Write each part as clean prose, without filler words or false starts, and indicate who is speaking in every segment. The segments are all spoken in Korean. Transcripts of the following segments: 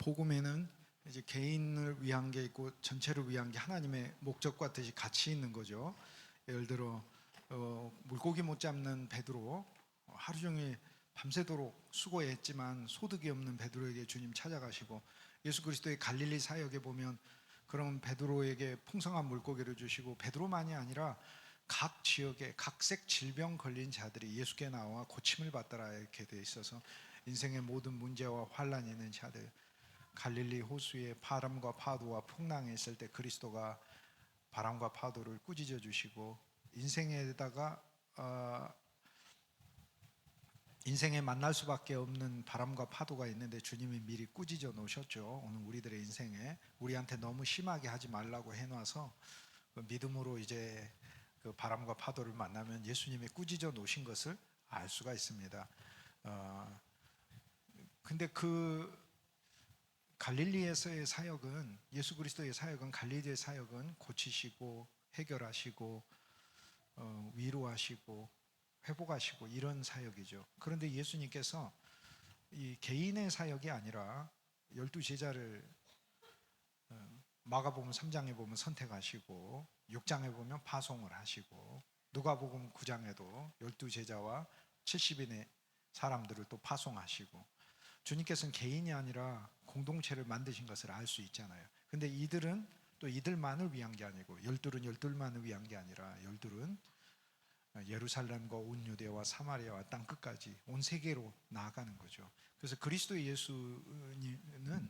Speaker 1: 복음에는 이제 개인을 위한 게 있고 전체를 위한 게 하나님의 목적과 뜻이 같이 있는 거죠. 예를 들어 물고기 못 잡는 베드로, 하루 종일 밤새도록 수고했지만 소득이 없는 베드로에게 주님 찾아가시고, 예수 그리스도의 갈릴리 사역에 보면 그런 베드로에게 풍성한 물고기를 주시고, 베드로만이 아니라 각 지역에 각색 질병 걸린 자들이 예수께 나와 고침을 받더라 이렇게 돼 있어서, 인생의 모든 문제와 환란이 있는 자들, 갈릴리 호수에 바람과 파도와 풍랑이 있을 때 그리스도가 바람과 파도를 꾸짖어 주시고, 인생에다가 인생에 만날 수밖에 없는 바람과 파도가 있는데 주님이 미리 꾸짖어 놓으셨죠. 오늘 우리들의 인생에 우리한테 너무 심하게 하지 말라고 해놔서 믿음으로 이제 그 바람과 파도를 만나면 예수님이 꾸짖어 놓으신 것을 알 수가 있습니다. 근데 그 갈릴리에서의 사역은, 예수 그리스도의 사역은, 갈릴리의 사역은 고치시고 해결하시고 위로하시고 회복하시고 이런 사역이죠. 그런데 예수님께서 이 개인의 사역이 아니라 12제자를 마가복음 3장에 보면 선택하시고 6장에 보면 파송을 하시고 누가복음 9장에도 12제자와 70인의 사람들을 또 파송하시고, 주님께서는 개인이 아니라 공동체를 만드신 것을 알 수 있잖아요. 근데 이들은 또 이들만을 위한 게 아니고, 열둘은 열둘만을 위한 게 아니라 열둘은 예루살렘과 온 유대와 사마리아와 땅 끝까지 온 세계로 나아가는 거죠. 그래서 그리스도 예수님은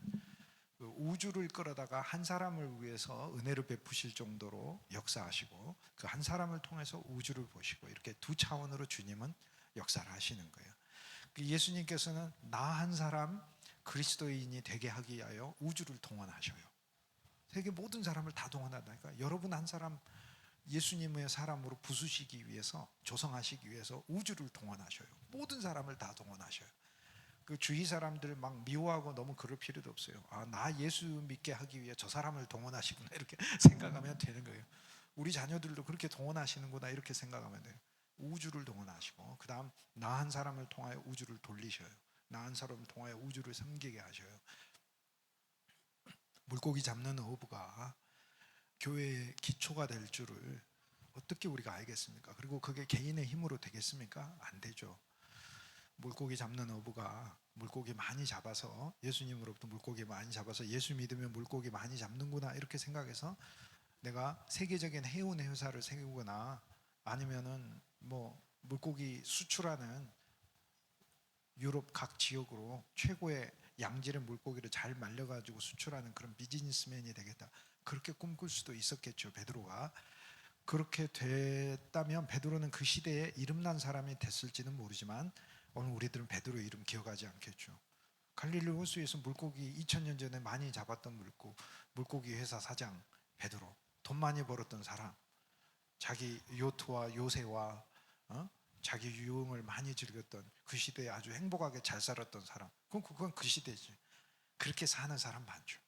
Speaker 1: 우주를 끌어다가 한 사람을 위해서 은혜를 베푸실 정도로 역사하시고, 그 한 사람을 통해서 우주를 보시고, 이렇게 두 차원으로 주님은 역사를 하시는 거예요. 예수님께서는 나 한 사람 그리스도인이 되게 하기 위하여 우주를 동원하셔요. 세계 모든 사람을 다 동원한다니까. 여러분 한 사람 예수님의 사람으로 부수시기 위해서, 조성하시기 위해서 우주를 동원하셔요. 모든 사람을 다 동원하셔요. 그 주위 사람들 막 미워하고 너무 그럴 필요도 없어요. 나 예수 믿게 하기 위해 저 사람을 동원하시구나 이렇게 생각하면 되는 거예요. 우리 자녀들도 그렇게 동원하시는구나 이렇게 생각하면 돼요. 우주를 동원하시고, 그 다음 나 한 사람을 통하여 우주를 돌리셔요. 나 한 사람을 통하여 우주를 섬기게 하셔요. 물고기 잡는 어부가 교회의 기초가 될 줄을 어떻게 우리가 알겠습니까? 그리고 그게 개인의 힘으로 되겠습니까? 안 되죠. 물고기 잡는 어부가 물고기 많이 잡아서, 예수님으로부터 물고기 많이 잡아서 예수 믿으면 물고기 많이 잡는구나 이렇게 생각해서 내가 세계적인 해운 회사를 세우거나, 아니면은 뭐 물고기 수출하는 유럽 각 지역으로 최고의 양질의 물고기를 잘 말려가지고 수출하는 그런 비즈니스맨이 되겠다, 그렇게 꿈꿀 수도 있었겠죠. 베드로가 그렇게 됐다면 베드로는 그 시대에 이름난 사람이 됐을지는 모르지만, 오늘 우리들은 베드로의 이름 기억하지 않겠죠. 갈릴리 호수에서 물고기 2000년 전에 많이 잡았던 물고기 회사 사장 베드로, 돈 많이 벌었던 사람, 자기 요트와 요새와 자기 유흥을 많이 즐겼던, 그 시대에 아주 행복하게 잘 살았던 사람, 그건 그 시대지. 그렇게 사는 사람 많죠.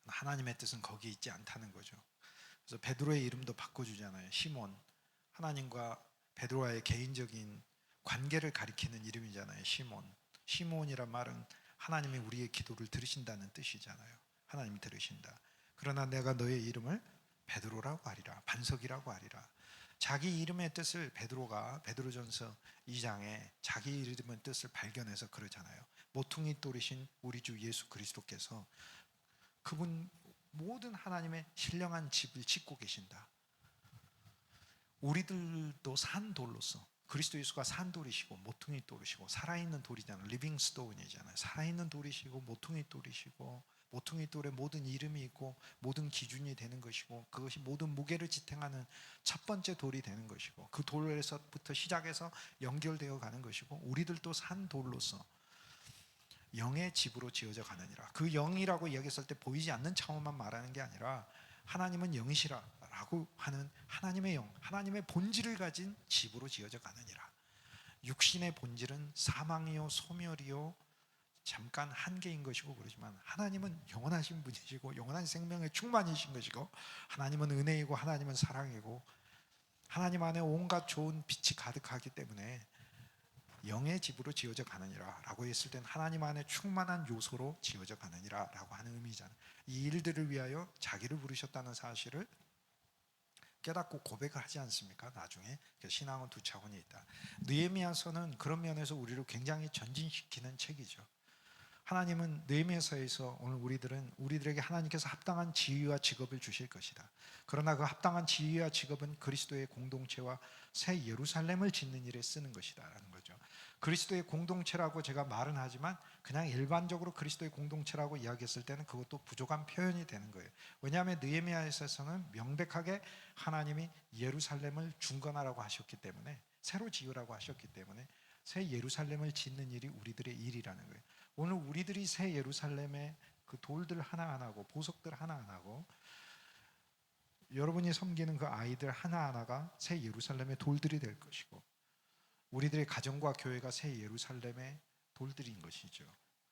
Speaker 1: 하나님의 뜻은 거기 있지 않다는 거죠. 그래서 베드로의 이름도 바꿔주잖아요. 시몬, 하나님과 베드로와의 개인적인 관계를 가리키는 이름이잖아요. 시몬이란 말은 하나님이 우리의 기도를 들으신다는 뜻이잖아요. 하나님이 들으신다. 그러나 내가 너의 이름을 베드로라고 하리라, 반석이라고 하리라. 자기 이름의 뜻을 베드로가 베드로전서 2장에 자기 이름의 뜻을 발견해서 그러잖아요. 모퉁이 돌이신 우리 주 예수 그리스도께서 그분 모든 하나님의 신령한 집을 짓고 계신다. 우리들도 산돌로서, 그리스도 예수가 산돌이시고 모퉁이 돌이시고 살아있는 돌이잖아요. 리빙 스톤이잖아요. 살아있는 돌이시고 모퉁이 돌이시고, 모퉁이 돌에 모든 이름이 있고 모든 기준이 되는 것이고, 그것이 모든 무게를 지탱하는 첫 번째 돌이 되는 것이고, 그 돌에서부터 시작해서 연결되어 가는 것이고, 우리들도 산돌로서 영의 집으로 지어져 가느니라. 그 영이라고 이야기했을 때 보이지 않는 차원만 말하는 게 아니라, 하나님은 영이시라라고 하는 하나님의 영, 하나님의 본질을 가진 집으로 지어져 가느니라. 육신의 본질은 사망이요 소멸이요 잠깐 한계인 것이고 그러지만, 하나님은 영원하신 분이시고 영원한 생명의 충만이신 것이고, 하나님은 은혜이고 하나님은 사랑이고, 하나님 안에 온갖 좋은 빛이 가득하기 때문에 영의 집으로 지어져 가느니라 라고 했을 땐 하나님 안에 충만한 요소로 지어져 가느니라 라고 하는 의미잖아요. 이 일들을 위하여 자기를 부르셨다는 사실을 깨닫고 고백을 하지 않습니까? 나중에 신앙은 두 차원이 있다. 느헤미야서는 그런 면에서 우리를 굉장히 전진시키는 책이죠. 하나님은 느헤미야서에서 오늘 우리들에게 하나님께서 합당한 지위와 직업을 주실 것이다. 그러나 그 합당한 지위와 직업은 그리스도의 공동체와 새 예루살렘을 짓는 일에 쓰는 것이다라는 거죠. 그리스도의 공동체라고 제가 말은 하지만 그냥 일반적으로 그리스도의 공동체라고 이야기했을 때는 그것도 부족한 표현이 되는 거예요. 왜냐하면 느헤미야에서는 명백하게 하나님이 예루살렘을 중건하라고 하셨기 때문에, 새로 지으라고 하셨기 때문에 새 예루살렘을 짓는 일이 우리들의 일이라는 거예요. 오늘 우리들이 새 예루살렘의 그 돌들 하나하나고 보석들 하나하나고 여러분이 섬기는 그 아이들 하나하나가 새 예루살렘의 돌들이 될 것이고, 우리들의 가정과 교회가 새 예루살렘의 돌들인 것이죠.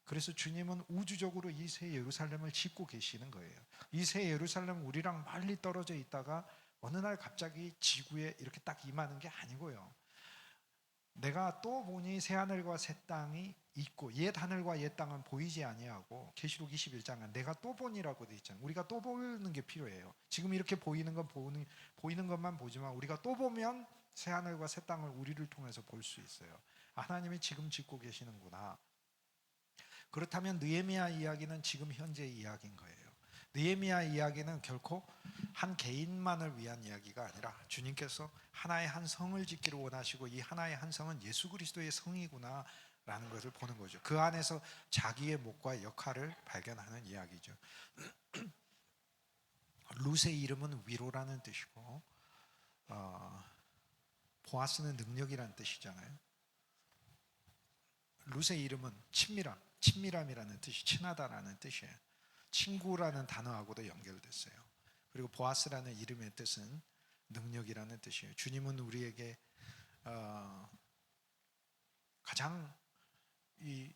Speaker 1: 그래서 주님은 우주적으로 이 새 예루살렘을 짓고 계시는 거예요. 이 새 예루살렘은 우리랑 멀리 떨어져 있다가 어느 날 갑자기 지구에 이렇게 딱 임하는 게 아니고요. 내가 또 보니 새 하늘과 새 땅이 있고 옛 하늘과 옛 땅은 보이지 아니하고, 계시록 21장은 내가 또 보니라고 돼 있잖아요. 우리가 또 보는 게 필요해요. 지금 이렇게 보이는 것만 보지만 우리가 또 보면 새 하늘과 새 땅을 우리를 통해서 볼 수 있어요. 하나님이 지금 짓고 계시는구나. 그렇다면 느헤미야 이야기는 지금 현재의 이야기인 거예요. 느헤미야 이야기는 결코 한 개인만을 위한 이야기가 아니라 주님께서 하나의 한 성을 짓기를 원하시고, 이 하나의 한 성은 예수 그리스도의 성이구나 라는 것을 보는 거죠. 그 안에서 자기의 목과 역할을 발견하는 이야기죠. 룻의 이름은 위로라는 뜻이고, 보아스는 능력이라는 뜻이잖아요. 룻의 이름은 친밀함이라는 뜻이, 친하다라는 뜻이에요. 친구라는 단어하고도 연결됐어요. 그리고 보아스라는 이름의 뜻은 능력이라는 뜻이에요. 주님은 우리에게 가장 이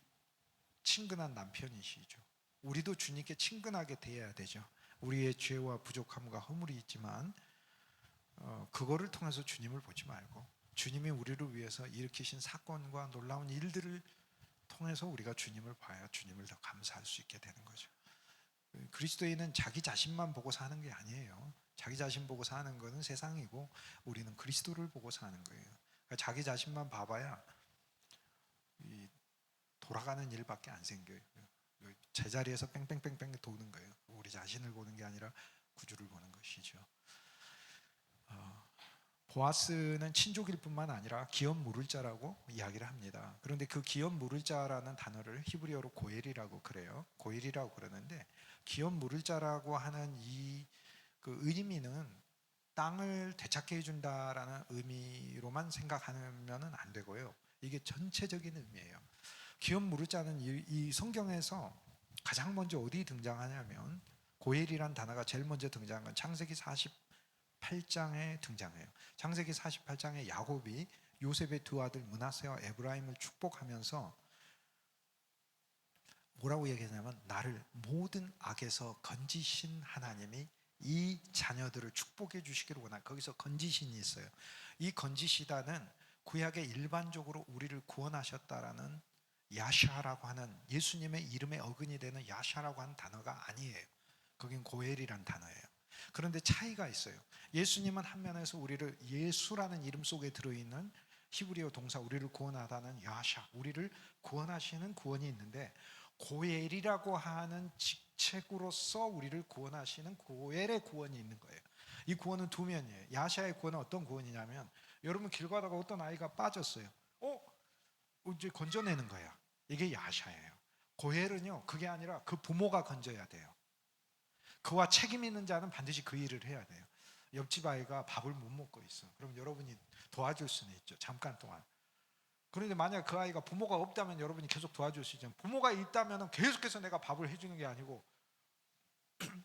Speaker 1: 친근한 남편이시죠. 우리도 주님께 친근하게 대해야 되죠. 우리의 죄와 부족함과 허물이 있지만 그거를 통해서 주님을 보지 말고 주님이 우리를 위해서 일으키신 사건과 놀라운 일들을 통해서 우리가 주님을 봐야 주님을 더 감사할 수 있게 되는 거죠. 그리스도인은 자기 자신만 보고 사는 게 아니에요. 자기 자신 보고 사는 거는 세상이고, 우리는 그리스도를 보고 사는 거예요. 그러니까 자기 자신만 봐봐야 돌아가는 일밖에 안 생겨요. 제자리에서 뺑뺑뺑뺑 도는 거예요. 우리 자신을 보는 게 아니라 구주를 보는 것이죠. 보아스는 친족일 뿐만 아니라 기업 물을 자라고 이야기를 합니다. 그런데 그 기업 물을 자라는 단어를 히브리어로 고엘이라고 그래요. 고엘이라고 그러는데, 기업 물을 자라고 하는 이 그 의미는 땅을 되찾게 해준다라는 의미로만 생각하면 안 되고요. 이게 전체적인 의미예요. 기업 물을 자는 이 성경에서 가장 먼저 어디 등장하냐면, 고엘이란 단어가 제일 먼저 등장한 건 창세기 48장에 등장해요. 창세기 48장에 야곱이 요셉의 두 아들 므낫세와 에브라임을 축복하면서 뭐라고 얘기하냐면, 나를 모든 악에서 건지신 하나님이 이 자녀들을 축복해 주시기를 원한다. 거기서 건지신이 있어요. 이 건지시다는 구약에 일반적으로 우리를 구원하셨다라는 야샤라고 하는, 예수님의 이름의 어근이 되는 야샤라고 하는 단어가 아니에요. 거긴 고엘이란 단어예요. 그런데 차이가 있어요. 예수님은 한 면에서 우리를 예수라는 이름 속에 들어있는 히브리어 동사 우리를 구원하다는 야샤, 우리를 구원하시는 구원이 있는데, 고엘이라고 하는 직책으로서 우리를 구원하시는 고엘의 구원이 있는 거예요. 이 구원은 두 면이에요. 야샤의 구원은 어떤 구원이냐면, 여러분 길 가다가 어떤 아이가 빠졌어요. 이제 건져내는 거야. 이게 야샤예요. 고엘은요, 그게 아니라 그 부모가 건져야 돼요. 그와 책임 있는 자는 반드시 그 일을 해야 돼요. 옆집 아이가 밥을 못 먹고 있어. 그럼 여러분이 도와줄 수는 있죠. 잠깐 동안. 그런데 만약 그 아이가 부모가 없다면 여러분이 계속 도와줄 수 있잖아요. 부모가 있다면 계속해서 내가 밥을 해주는 게 아니고,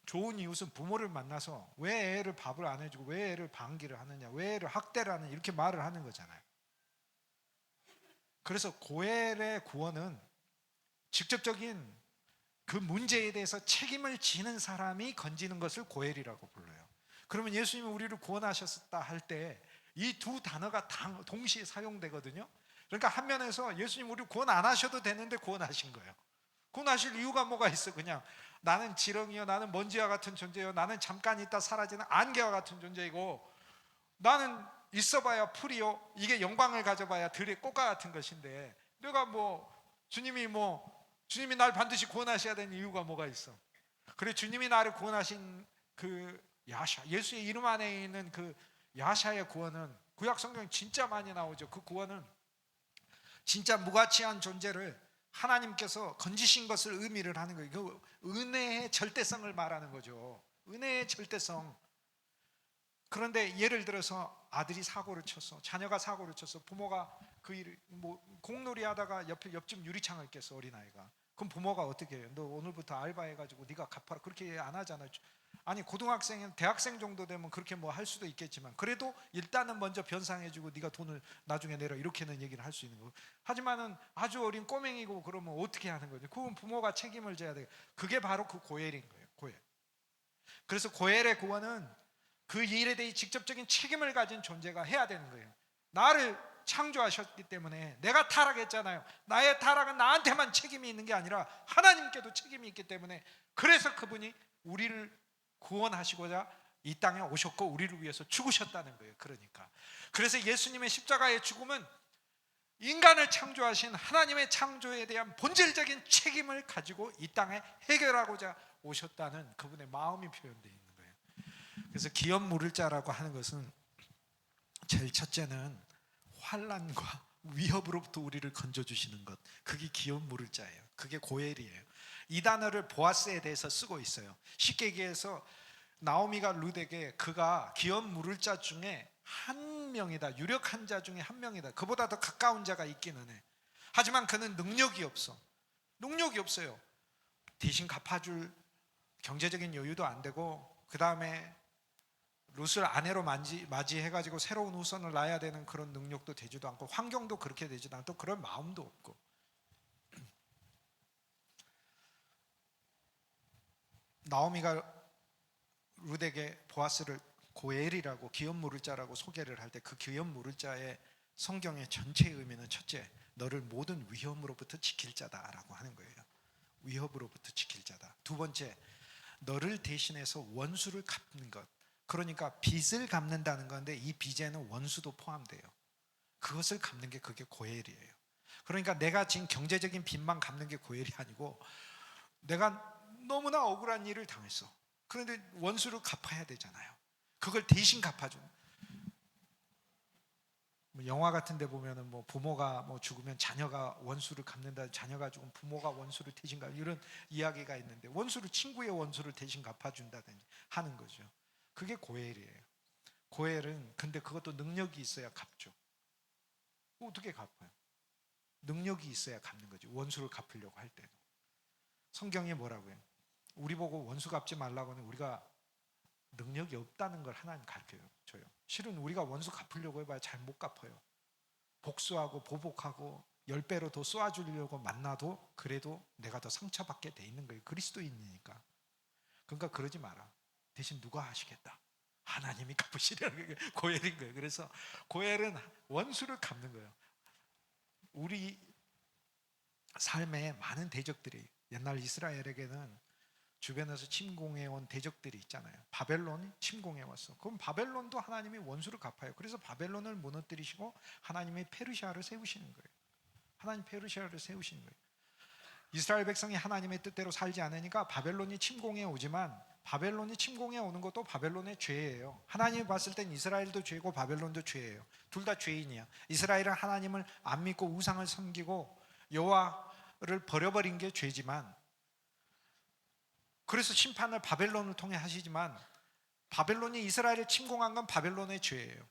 Speaker 1: 좋은 이웃은 부모를 만나서 왜 애를 밥을 안 해주고 왜 애를 방기를 하느냐, 왜 애를 학대를 하느냐, 이렇게 말을 하는 거잖아요. 그래서 고엘의 구원은 직접적인 그 문제에 대해서 책임을 지는 사람이 건지는 것을 고엘이라고 불러요. 그러면 예수님이 우리를 구원하셨다 할 때 이 두 단어가 동시에 사용되거든요. 그러니까 한 면에서 예수님 우리 구원 안 하셔도 되는데 구원하신 거예요. 구원하실 이유가 뭐가 있어? 그냥 나는 지렁이요, 나는 먼지와 같은 존재요, 나는 잠깐 있다 사라지는 안개와 같은 존재이고, 나는 있어봐야 풀이요, 이게 영광을 가져봐야 들의 꽃과 같은 것인데, 내가 주님이 날 반드시 구원하셔야 되는 이유가 뭐가 있어? 그래, 주님이 나를 구원하신 그 야샤, 예수의 이름 안에 있는 그 야샤의 구원은, 구약 성경 진짜 많이 나오죠. 그 구원은 진짜 무가치한 존재를 하나님께서 건지신 것을 의미를 하는 거예요. 그 은혜의 절대성을 말하는 거죠. 은혜의 절대성. 그런데 예를 들어서 아들이 사고를 쳤어, 자녀가 사고를 쳤어, 부모가 그 일을 공놀이 하다가 옆집 유리창을 깼어, 어린아이가. 그럼 부모가 어떻게 해요? 너 오늘부터 알바해가지고 네가 갚아라, 그렇게 안 하잖아요. 아니, 고등학생은 대학생 정도 되면 그렇게 할 수도 있겠지만, 그래도 일단은 먼저 변상해주고 네가 돈을 나중에 내라, 이렇게는 얘기를 할 수 있는 거고. 하지만은 아주 어린 꼬맹이고 그러면 어떻게 하는 거죠? 그건 부모가 책임을 져야 돼요. 그게 바로 그 고엘인 거예요. 고엘. 그래서 고엘의 구원은 그 일에 대해 직접적인 책임을 가진 존재가 해야 되는 거예요. 나를 창조하셨기 때문에, 내가 타락했잖아요. 나의 타락은 나한테만 책임이 있는 게 아니라 하나님께도 책임이 있기 때문에, 그래서 그분이 우리를 구원하시고자 이 땅에 오셨고 우리를 위해서 죽으셨다는 거예요. 그래서 예수님의 십자가의 죽음은 인간을 창조하신 하나님의 창조에 대한 본질적인 책임을 가지고 이 땅에 해결하고자 오셨다는 그분의 마음이 표현되어 있는 거예요. 그래서 기업 물을 자라고 하는 것은, 제일 첫째는 환난과 위협으로부터 우리를 건져주시는 것, 그게 기업 물을 자예요. 그게 고엘이에요. 이 단어를 보아스에 대해서 쓰고 있어요. 쉽게 얘기해서 나오미가 룻에게 그가 기업 물을 자 중에 한 명이다, 유력한 자 중에 한 명이다, 그보다 더 가까운 자가 있기는 해. 하지만 그는 능력이 없어요. 대신 갚아줄 경제적인 여유도 안 되고, 그 다음에 룻을 아내로 맞이해가지고 새로운 후손을 낳아야 되는 그런 능력도 되지도 않고, 환경도 그렇게 되지도 않고, 그런 마음도 없고. 나오미가 룻에게 보아스를 고엘이라고, 기업 물을 자라고 소개를 할 때, 그 기업 물을 자의 성경의 전체 의미는, 첫째, 너를 모든 위험으로부터 지킬 자다라고 하는 거예요. 위협으로부터 지킬 자다. 두 번째, 너를 대신해서 원수를 갚는 것. 그러니까 빚을 갚는다는 건데, 이 빚에는 원수도 포함돼요. 그것을 갚는 게, 그게 고엘이에요. 그러니까 내가 지금 경제적인 빚만 갚는 게 고엘이 아니고, 내가 너무나 억울한 일을 당했어. 그런데 원수를 갚아야 되잖아요. 그걸 대신 갚아줘. 영화 같은 데 보면은 부모가 죽으면 자녀가 원수를 갚는다, 자녀가 죽으면 부모가 원수를 대신 갚는다, 이런 이야기가 있는데, 친구의 원수를 대신 갚아준다든지 하는 거죠. 그게 고엘이에요. 고엘은 근데 그것도 능력이 있어야 갚죠. 어떻게 갚아요? 능력이 있어야 갚는 거죠. 원수를 갚으려고 할 때도. 성경이 뭐라고 해요? 우리 보고 원수 갚지 말라고 하는, 우리가 능력이 없다는 걸 하나님 가르쳐줘요. 실은 우리가 원수 갚으려고 해봐야 잘 못 갚아요. 복수하고 보복하고 10배로 더 쏘아주려고 만나도 그래도 내가 더 상처받게 돼 있는 거예요. 그리스도인이니까. 그러니까 그러지 마라. 대신 누가 하시겠다? 하나님이 갚으시려는 게 고엘인 거예요. 그래서 고엘은 원수를 갚는 거예요. 우리 삶에 많은 대적들이, 옛날 이스라엘에게는 주변에서 침공해온 대적들이 있잖아요. 바벨론이 침공해왔어. 그럼 바벨론도 하나님이 원수를 갚아요. 그래서 바벨론을 무너뜨리시고 하나님이 페르시아를 세우시는 거예요. 하나님 페르시아를 세우시는 거예요. 이스라엘 백성이 하나님의 뜻대로 살지 않으니까 바벨론이 침공해 오지만, 바벨론이 침공해 오는 것도 바벨론의 죄예요. 하나님이 봤을 땐 이스라엘도 죄고 바벨론도 죄예요. 둘 다 죄인이야. 이스라엘은 하나님을 안 믿고 우상을 섬기고 여호와를 버려버린 게 죄지만, 그래서 심판을 바벨론을 통해 하시지만, 바벨론이 이스라엘을 침공한 건 바벨론의 죄예요.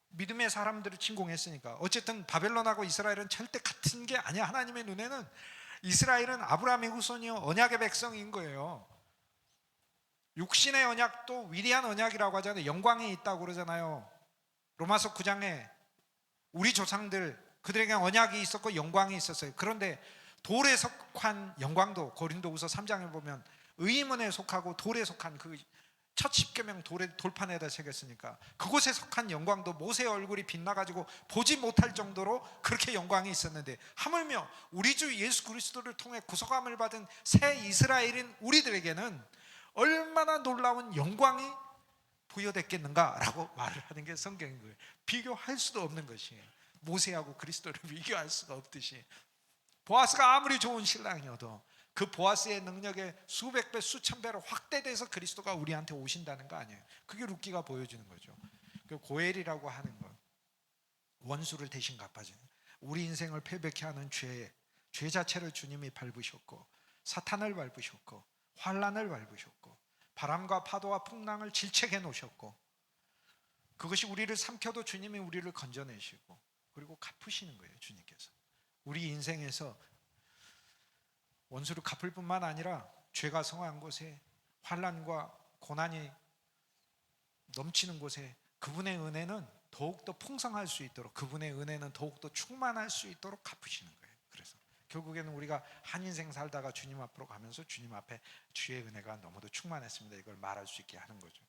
Speaker 1: 믿음의 사람들을 침공했으니까. 어쨌든 바벨론하고 이스라엘은 절대 같은 게 아니야. 하나님의 눈에는 이스라엘은 아브라함의 후손이요, 언약의 백성인 거예요. 육신의 언약도 위대한 언약이라고 하잖아요. 영광이 있다고 그러잖아요. 로마서 9장에 우리 조상들, 그들에게 언약이 있었고 영광이 있었어요. 그런데 돌에 속한 영광도, 고린도후서 3장에 보면 의인문에 속하고 돌에 속한 그 첫 십계명 돌판에다 새겼으니까 그곳에 속한 영광도 모세의 얼굴이 빛나가지고 보지 못할 정도로 그렇게 영광이 있었는데, 하물며 우리 주 예수 그리스도를 통해 구속함을 받은 새 이스라엘인 우리들에게는 얼마나 놀라운 영광이 부여됐겠는가라고 말을 하는 게 성경인 거예요. 비교할 수도 없는 것이에요. 모세하고 그리스도를 비교할 수가 없듯이, 보아스가 아무리 좋은 신랑이어도 그 보아스의 능력에 수백 배 수천 배로 확대돼서 그리스도가 우리한테 오신다는 거 아니에요. 그게 룻기가 보여주는 거죠. 그 고엘이라고 하는 건 원수를 대신 갚아주는, 우리 인생을 패배케 하는 죄 자체를 주님이 밟으셨고, 사탄을 밟으셨고, 환란을 밟으셨고, 바람과 파도와 풍랑을 질책해 놓으셨고, 그것이 우리를 삼켜도 주님이 우리를 건져내시고, 그리고 갚으시는 거예요. 주님께서 우리 인생에서 원수를 갚을 뿐만 아니라 죄가 성한 곳에, 환난과 고난이 넘치는 곳에 그분의 은혜는 더욱더 풍성할 수 있도록, 그분의 은혜는 더욱더 충만할 수 있도록 갚으시는 거예요. 그래서 결국에는 우리가 한 인생 살다가 주님 앞으로 가면서 주님 앞에 주의 은혜가 너무도 충만했습니다, 이걸 말할 수 있게 하는 거죠.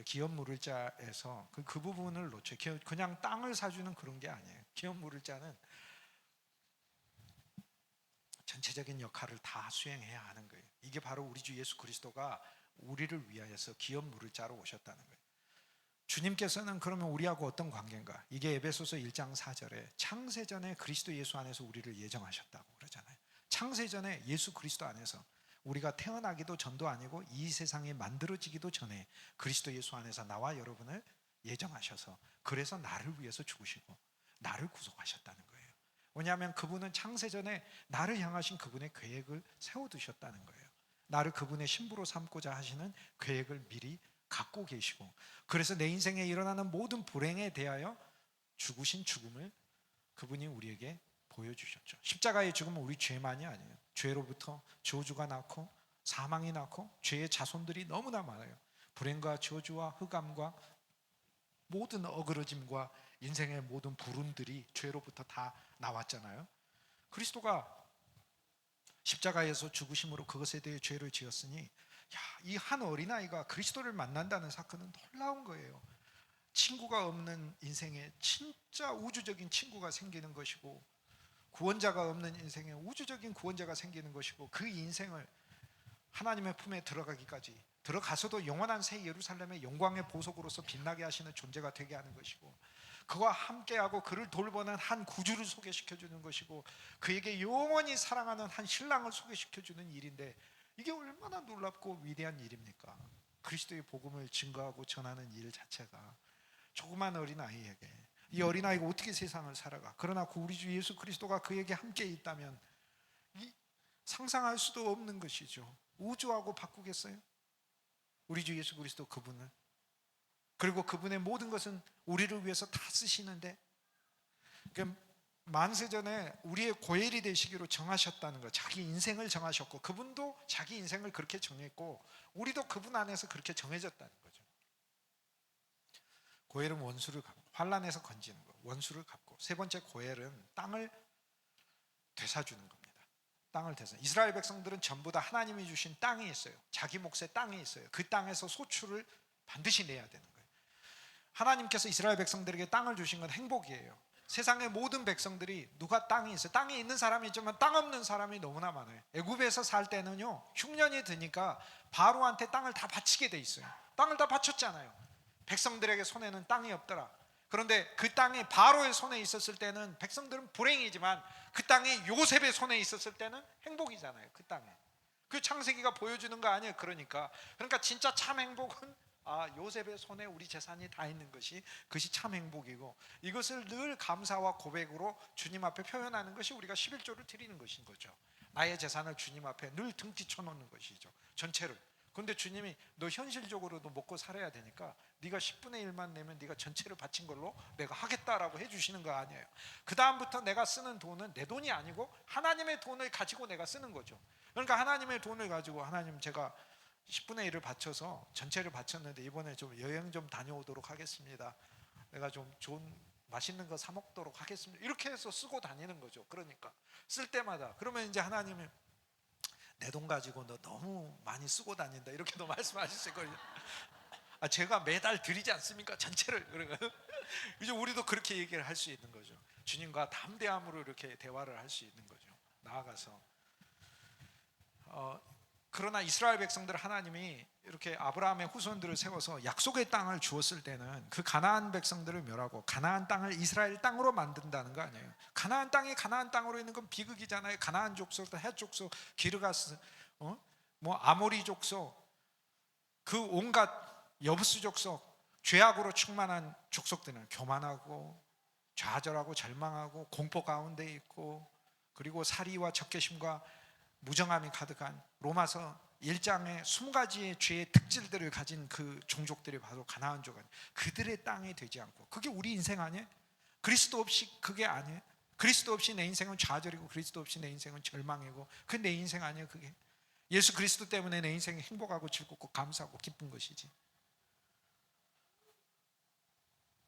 Speaker 1: 기업 물을 자에서 그 부분을 놓쳐요. 그냥 땅을 사주는 그런 게 아니에요. 기업 물을 자는 전체적인 역할을 다 수행해야 하는 거예요. 이게 바로 우리 주 예수 그리스도가 우리를 위하여서 기업 물을 자로 오셨다는 거예요. 주님께서는 그러면 우리하고 어떤 관계인가? 이게 에베소서 1장 4절에 창세전에 그리스도 예수 안에서 우리를 예정하셨다고 그러잖아요. 창세전에 예수 그리스도 안에서, 우리가 태어나기도 전도 아니고 이 세상이 만들어지기도 전에 그리스도 예수 안에서 나와 여러분을 예정하셔서, 그래서 나를 위해서 죽으시고 나를 구속하셨다는 거예요. 왜냐하면 그분은 창세전에 나를 향하신 그분의 계획을 세워두셨다는 거예요. 나를 그분의 신부로 삼고자 하시는 계획을 미리 갖고 계시고, 그래서 내 인생에 일어나는 모든 불행에 대하여 죽으신 죽음을 그분이 우리에게 보여주셨죠. 십자가의 죽음은 우리 죄만이 아니에요. 죄로부터 저주가 낳고 사망이 낳고 죄의 자손들이 너무나 많아요. 불행과 저주와 흑암과 모든 어그러짐과 인생의 모든 불운들이 죄로부터 다 나왔잖아요. 그리스도가 십자가에서 죽으심으로 그것에 대해 죄를 지었으니, 이 한 어린아이가 그리스도를 만난다는 사건은 놀라운 거예요. 친구가 없는 인생에 진짜 우주적인 친구가 생기는 것이고, 구원자가 없는 인생에 우주적인 구원자가 생기는 것이고, 그 인생을 하나님의 품에 들어가서도 영원한 새 예루살렘의 영광의 보석으로서 빛나게 하시는 존재가 되게 하는 것이고, 그와 함께하고 그를 돌보는 한 구주를 소개시켜주는 것이고, 그에게 영원히 사랑하는 한 신랑을 소개시켜주는 일인데, 이게 얼마나 놀랍고 위대한 일입니까? 그리스도의 복음을 증거하고 전하는 일 자체가 조그만 어린아이에게, 이 어린아이가 어떻게 세상을 살아가? 그러나 우리 주 예수 그리스도가 그에게 함께 있다면 상상할 수도 없는 것이죠. 우주하고 바꾸겠어요? 우리 주 예수 그리스도 그분을, 그리고 그분의 모든 것은 우리를 위해서 다 쓰시는데, 만세전에 우리의 고엘이 되시기로 정하셨다는 것, 자기 인생을 정하셨고, 그분도 자기 인생을 그렇게 정했고, 우리도 그분 안에서 그렇게 정해졌다는 거죠. 고엘은 원수를 갚고, 환난에서 건지는 거, 원수를 갚고, 세 번째 고엘은 땅을 되사주는 겁니다. 땅을 되사. 이스라엘 백성들은 전부 다 하나님이 주신 땅이 있어요. 자기 몫의 땅이 있어요. 그 땅에서 소출을 반드시 내야 되는 거예요. 하나님께서 이스라엘 백성들에게 땅을 주신 건 행복이에요. 세상의 모든 백성들이 누가 땅이 있어요. 땅이 있는 사람이 있지만 땅 없는 사람이 너무나 많아요. 애굽에서 살 때는요, 흉년이 드니까 바로한테 땅을 다 바치게 돼 있어요. 땅을 다 바쳤잖아요. 백성들에게 손에는 땅이 없더라. 그런데 그 땅이 바로의 손에 있었을 때는 백성들은 불행이지만, 그 땅이 요셉의 손에 있었을 때는 행복이잖아요. 그 땅에. 그 창세기가 보여주는 거 아니에요. 그러니까 진짜 참 행복은 요셉의 손에 우리 재산이 다 있는 것이, 그것이 참 행복이고, 이것을 늘 감사와 고백으로 주님 앞에 표현하는 것이 우리가 11조를 드리는 것인 거죠. 나의 재산을 주님 앞에 늘 등지 쳐놓는 것이죠, 전체를. 그런데 주님이 너 현실적으로도 먹고 살아야 되니까 네가 10분의 1만 내면 네가 전체를 바친 걸로 내가 하겠다라고 해주시는 거 아니에요. 그 다음부터 내가 쓰는 돈은 내 돈이 아니고 하나님의 돈을 가지고 내가 쓰는 거죠. 그러니까 하나님의 돈을 가지고, 하나님 제가 10분의 1을 바쳐서 전체를 바쳤는데 이번에 좀 여행 좀 다녀오도록 하겠습니다. 내가 좀 좋은 맛있는 거 사 먹도록 하겠습니다. 이렇게 해서 쓰고 다니는 거죠. 그러니까 쓸 때마다. 그러면 이제 하나님이 내 돈 가지고 너 너무 많이 쓰고 다닌다 이렇게도 말씀하실 수 있거든요. 제가 매달 드리지 않습니까? 전체를. 그러니까 이제 우리도 그렇게 얘기를 할 수 있는 거죠. 주님과 담대함으로 이렇게 대화를 할 수 있는 거죠. 나아가서 그러나 이스라엘 백성들 하나님이 이렇게 아브라함의 후손들을 세워서 약속의 땅을 주었을 때는 그 가나안 백성들을 멸하고 가나안 땅을 이스라엘 땅으로 만든다는 거 아니에요. 가나안 땅이 가나안 땅으로 있는 건 비극이잖아요. 가나안 족속, 헷 족속, 기르가스, 뭐 아모리 족속, 그 온갖 여부스 족속, 죄악으로 충만한 족속들은 교만하고 좌절하고 절망하고 공포 가운데 있고, 그리고 사리와 적개심과 무정함이 가득한 로마서 1장의 20가지의 죄의 특질들을 가진 그 종족들이 바로 가나안 족은 그들의 땅이 되지 않고, 그게 우리 인생 아니에요? 그리스도 없이 그게 아니에요? 그리스도 없이 내 인생은 좌절이고 그리스도 없이 내 인생은 절망이고, 그 내 인생 아니에요? 그게 예수 그리스도 때문에 내 인생이 행복하고 즐겁고 감사하고 기쁜 것이지.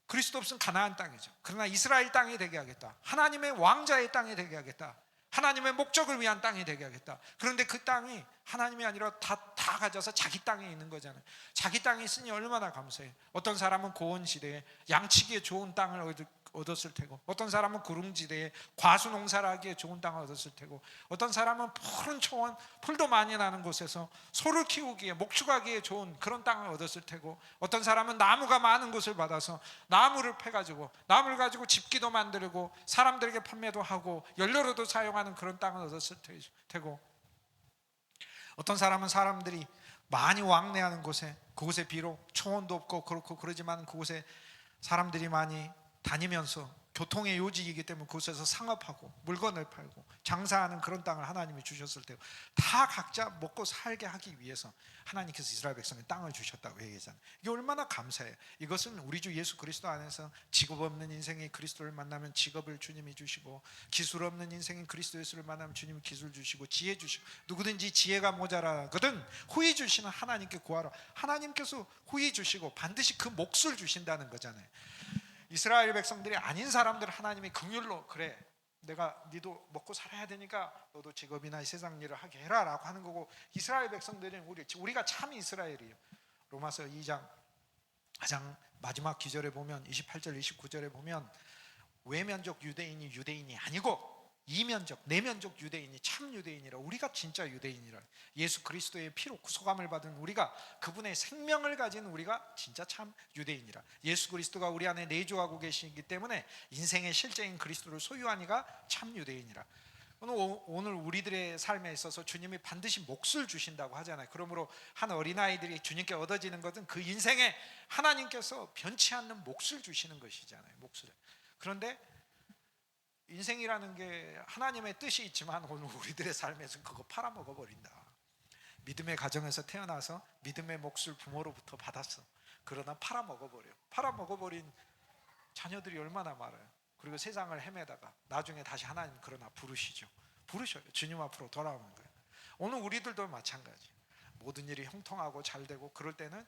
Speaker 1: 그리스도 없으면 가나안 땅이죠. 그러나 이스라엘 땅이 되게 하겠다, 하나님의 왕자의 땅이 되게 하겠다, 하나님의 목적을 위한 땅이 되게 하겠다. 그런데 그 땅이 하나님이 아니라 다 가져서 자기 땅에 있는 거잖아요. 자기 땅에 있으니 얼마나 감사해요. 어떤 사람은 고원지대에 양치기에 좋은 땅을 얻었을 테고, 어떤 사람은 구릉지대에 과수농사를 하기에 좋은 땅을 얻었을 테고, 어떤 사람은 푸른 초원, 풀도 많이 나는 곳에서 소를 키우기에 목축하기에 좋은 그런 땅을 얻었을 테고, 어떤 사람은 나무가 많은 곳을 받아서 나무를 패가지고 나무를 가지고 집기도 만들고 사람들에게 판매도 하고 연료로도 사용하는 그런 땅을 얻었을 테고, 어떤 사람은 사람들이 많이 왕래하는 곳에, 그곳에 비록 초원도 없고 그렇고 그러지만 그곳에 사람들이 많이 다니면서 교통의 요직이기 때문에 그곳에서 상업하고 물건을 팔고 장사하는 그런 땅을 하나님이 주셨을 때, 다 각자 먹고 살게 하기 위해서 하나님께서 이스라엘 백성에 땅을 주셨다고 얘기하잖아요. 이게 얼마나 감사해요. 이것은 우리 주 예수 그리스도 안에서 직업 없는 인생이 그리스도를 만나면 직업을 주님이 주시고, 기술 없는 인생인 그리스도 예수를 만나면 주님이 기술 주시고 지혜 주시고, 누구든지 지혜가 모자라거든 후히 주시는 하나님께 구하라. 하나님께서 후히 주시고 반드시 그 몫을 주신다는 거잖아요. 이스라엘 백성들이 아닌 사람들 하나님이 긍휼로, 그래 내가 니도 먹고 살아야 되니까 너도 직업이나 이 세상 일을 하게 해라 라고 하는 거고, 이스라엘 백성들은 우리가 참 이스라엘이에요. 로마서 2장 가장 마지막 기절에 보면 28절 29절에 보면 외면적 유대인이 유대인이 아니고 이면적 내면적 유대인이 참 유대인이라, 우리가 진짜 유대인이라, 예수 그리스도의 피로 구속함을 받은 우리가, 그분의 생명을 가진 우리가 진짜 참 유대인이라. 예수 그리스도가 우리 안에 내주하고 계시기 때문에 인생의 실제인 그리스도를 소유한 이가 참 유대인이라. 오늘 우리들의 삶에 있어서 주님이 반드시 몫을 주신다고 하잖아요. 그러므로 한 어린아이들이 주님께 얻어지는 것은 그 인생에 하나님께서 변치 않는 몫을 주시는 것이잖아요. 몫을. 그런데 인생이라는 게 하나님의 뜻이 있지만 오늘 우리들의 삶에서는 그거 팔아먹어버린다. 믿음의 가정에서 태어나서 믿음의 몫을 부모로부터 받았어. 그러나 팔아먹어버려. 팔아먹어버린 자녀들이 얼마나 많아요. 그리고 세상을 헤매다가 나중에 다시 하나님 그러나 부르셔요. 주님 앞으로 돌아오는 거예요. 오늘 우리들도 마찬가지. 모든 일이 형통하고 잘 되고 그럴 때는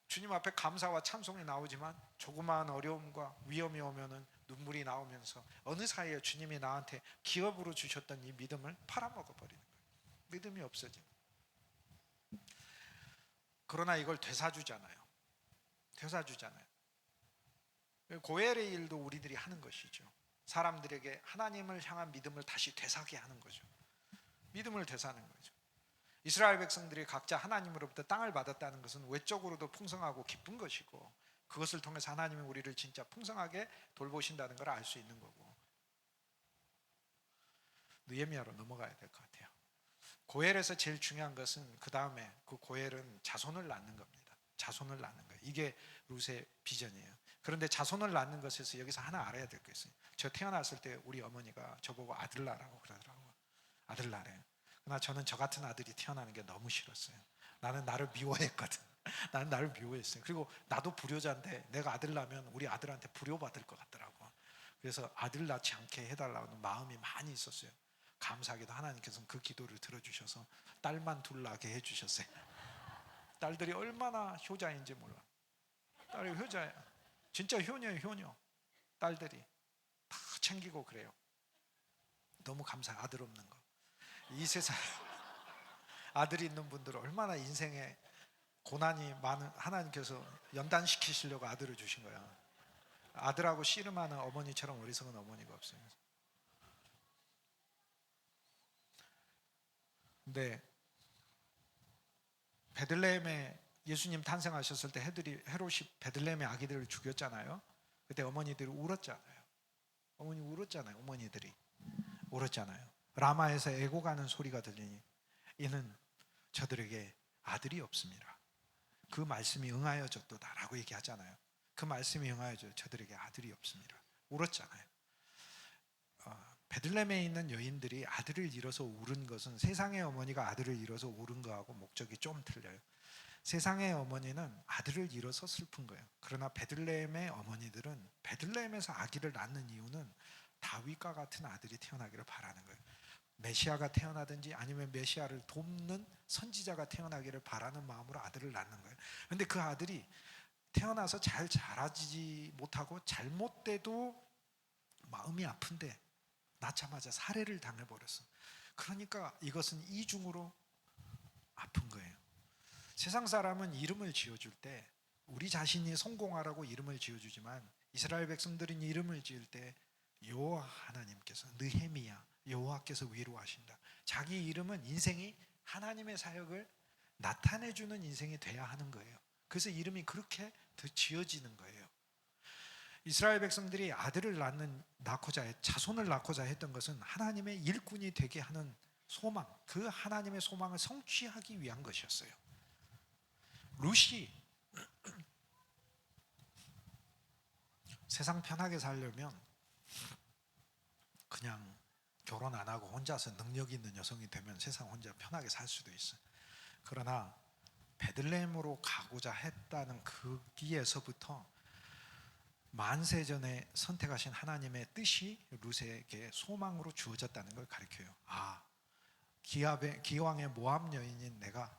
Speaker 1: 주님 앞에 감사와 찬송이 나오지만, 조그마한 어려움과 위험이 오면은 눈물이 나오면서 어느 사이에 주님이 나한테 기업으로 주셨던 이 믿음을 팔아먹어버리는 거예요. 믿음이 없어지는. 그러나 이걸 되사주잖아요. 고엘의 일도 우리들이 하는 것이죠. 사람들에게 하나님을 향한 믿음을 다시 되사게 하는 거죠. 믿음을 되사는 거죠. 이스라엘 백성들이 각자 하나님으로부터 땅을 받았다는 것은 외적으로도 풍성하고 기쁜 것이고, 그것을 통해서 하나님이 우리를 진짜 풍성하게 돌보신다는 걸 알 수 있는 거고. 느헤미야로 넘어가야 될 것 같아요. 고엘에서 제일 중요한 것은 그 다음에, 그 고엘은 자손을 낳는 겁니다. 자손을 낳는 거예요. 이게 룻의 비전이에요. 그런데 자손을 낳는 것에서 여기서 하나 알아야 될 게 있어요. 저 태어났을 때 우리 어머니가 저보고 아들 낳으라고 그러더라고요. 아들 낳으래요. 그러나 저는 저 같은 아들이 태어나는 게 너무 싫었어요. 나는 나를 미워했거든. 나는 나를 미워했어요. 그리고 나도 불효자인데 내가 아들 낳으면 우리 아들한테 불효받을 것 같더라고. 그래서 아들 낳지 않게 해달라는 마음이 많이 있었어요. 감사하게도 하나님께서는 그 기도를 들어주셔서 딸만 둘 낳게 해주셨어요. 딸들이 얼마나 효자인지 몰라. 딸이 효자야. 진짜 효녀예요, 효녀. 딸들이 다 챙기고 그래요. 너무 감사해. 아들 없는 거. 이 세상 아들이 있는 분들은 얼마나 인생에 고난이 많은, 하나님께서 연단시키시려고 아들을 주신 거야. 아들하고 씨름하는 어머니처럼 어리석은 어머니가 없어요. 근데 베들레헴에 예수님 탄생하셨을 때 헤롯이 베들레헴의 아기들을 죽였잖아요. 그때 어머니들이 울었잖아요. 어머니들이 울었잖아요. 라마에서 애고가는 소리가 들리니 이는 저들에게 아들이 없습니다. 그 말씀이 응하여졌도다라고 얘기하잖아요. 그 말씀이 응하여져 저들에게 아들이 없습니다. 울었잖아요. 베들레헴에 있는 여인들이 아들을 잃어서 울은 것은 세상의 어머니가 아들을 잃어서 울은 거하고 목적이 좀 틀려요. 세상의 어머니는 아들을 잃어서 슬픈 거예요. 그러나 베들레헴의 어머니들은 베들레헴에서 아기를 낳는 이유는 다윗과 같은 아들이 태어나기를 바라는 거예요. 메시아가 태어나든지 아니면 메시아를 돕는 선지자가 태어나기를 바라는 마음으로 아들을 낳는 거예요. 그런데 그 아들이 태어나서 잘 자라지 못하고 잘못돼도 마음이 아픈데 낳자마자 살해를 당해버렸어. 그러니까 이것은 이중으로 아픈 거예요. 세상 사람은 이름을 지어줄 때 우리 자신이 성공하라고 이름을 지어주지만 이스라엘 백성들은 이름을 지을 때 여호와 하나님께서, 느헤미야 여호와께서 위로하신다. 자기 이름은 인생이 하나님의 사역을 나타내주는 인생이 돼야 하는 거예요. 그래서 이름이 그렇게 더 지어지는 거예요. 이스라엘 백성들이 아들을 낳고자, 자손을 낳고자 했던 것은 하나님의 일꾼이 되게 하는 소망, 그 하나님의 소망을 성취하기 위한 것이었어요. 룻이 세상 편하게 살려면 그냥 결혼 안 하고 혼자서 능력 있는 여성이 되면 세상 혼자 편하게 살 수도 있어요. 그러나 베들레헴으로 가고자 했다는 거기에서부터 만세전에 선택하신 하나님의 뜻이 룻에게 소망으로 주어졌다는 걸 가리켜요. 기왕의 모압 여인인 내가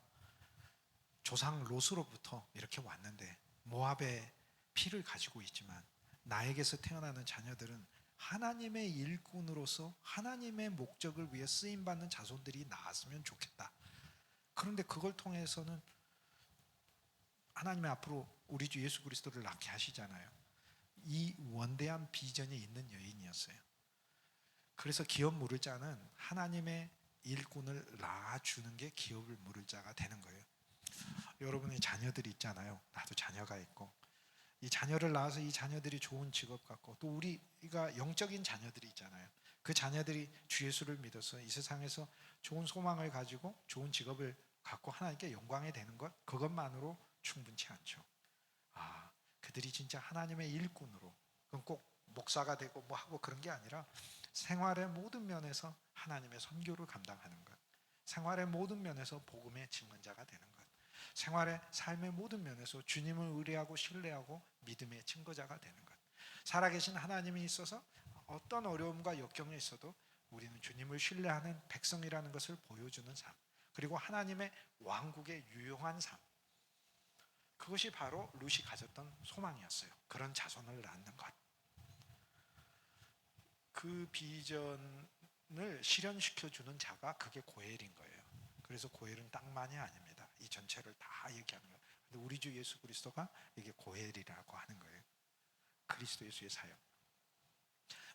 Speaker 1: 조상 롯으로부터 이렇게 왔는데 모압의 피를 가지고 있지만 나에게서 태어나는 자녀들은 하나님의 일꾼으로서 하나님의 목적을 위해 쓰임받는 자손들이 나왔으면 좋겠다. 그런데 그걸 통해서는 하나님의 앞으로 우리 주 예수 그리스도를 낳게 하시잖아요. 이 원대한 비전이 있는 여인이었어요. 그래서 기업 물을 자는 하나님의 일꾼을 낳아주는 게 기업을 물을 자가 되는 거예요. 여러분의 자녀들이 있잖아요. 나도 자녀가 있고 이 자녀를 낳아서 이 자녀들이 좋은 직업 갖고 또 우리가 영적인 자녀들이 있잖아요. 그 자녀들이 주 예수를 믿어서 이 세상에서 좋은 소망을 가지고 좋은 직업을 갖고 하나님께 영광이 되는 것, 그것만으로 충분치 않죠. 그들이 진짜 하나님의 일꾼으로, 그건 꼭 목사가 되고 뭐 하고 그런 게 아니라 생활의 모든 면에서 하나님의 선교를 감당하는 것, 생활의 모든 면에서 복음의 증언자가 되는 것, 생활의 삶의 모든 면에서 주님을 의뢰하고 신뢰하고 믿음의 증거자가 되는 것, 살아계신 하나님이 있어서 어떤 어려움과 역경이 있어도 우리는 주님을 신뢰하는 백성이라는 것을 보여주는 삶, 그리고 하나님의 왕국의 유용한 삶, 그것이 바로 룻이 가졌던 소망이었어요. 그런 자손을 낳는 것. 그 비전을 실현시켜주는 자가 그게 고엘인 거예요. 그래서 고엘은 땅만이 아닙니다. 이 전체를 다 얘기하는 거예요. 근데 우리 주 예수 그리스도가 이게 고엘이라고 하는 거예요. 그리스도 예수의 사역.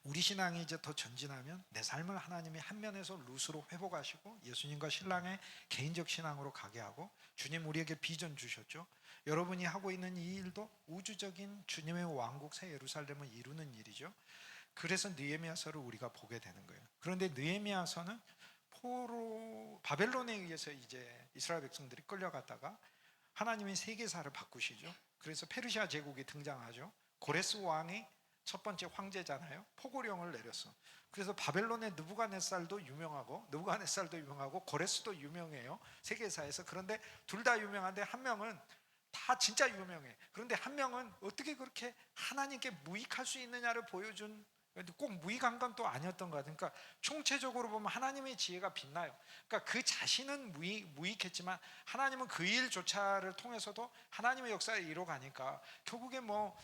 Speaker 1: 우리 신앙이 이제 더 전진하면 내 삶을 하나님이 한 면에서 룻으로 회복하시고 예수님과 신랑의 개인적 신앙으로 가게 하고, 주님 우리에게 비전 주셨죠. 여러분이 하고 있는 이 일도 우주적인 주님의 왕국 새 예루살렘을 이루는 일이죠. 그래서 느헤미야서를 우리가 보게 되는 거예요. 그런데 느헤미야서는 바벨론에 의해서 이제 이스라엘 백성들이 끌려갔다가 하나님이 세계사를 바꾸시죠. 그래서 페르시아 제국이 등장하죠. 고레스 왕이 첫 번째 황제잖아요. 포고령을 내렸어. 그래서 바벨론의 느부갓네살도 유명하고 고레스도 유명해요. 세계사에서. 그런데 둘 다 유명한데 한 명은 다 진짜 유명해. 그런데 한 명은 어떻게 그렇게 하나님께 무익할 수 있느냐를 보여준, 꼭 무익한 건 또 아니었던 것 같아요. 그러니까 총체적으로 보면 하나님의 지혜가 빛나요. 그러니까 그 자신은 무익했지만 하나님은 그 일조차를 통해서도 하나님의 역사를 이뤄가니까 결국에 뭐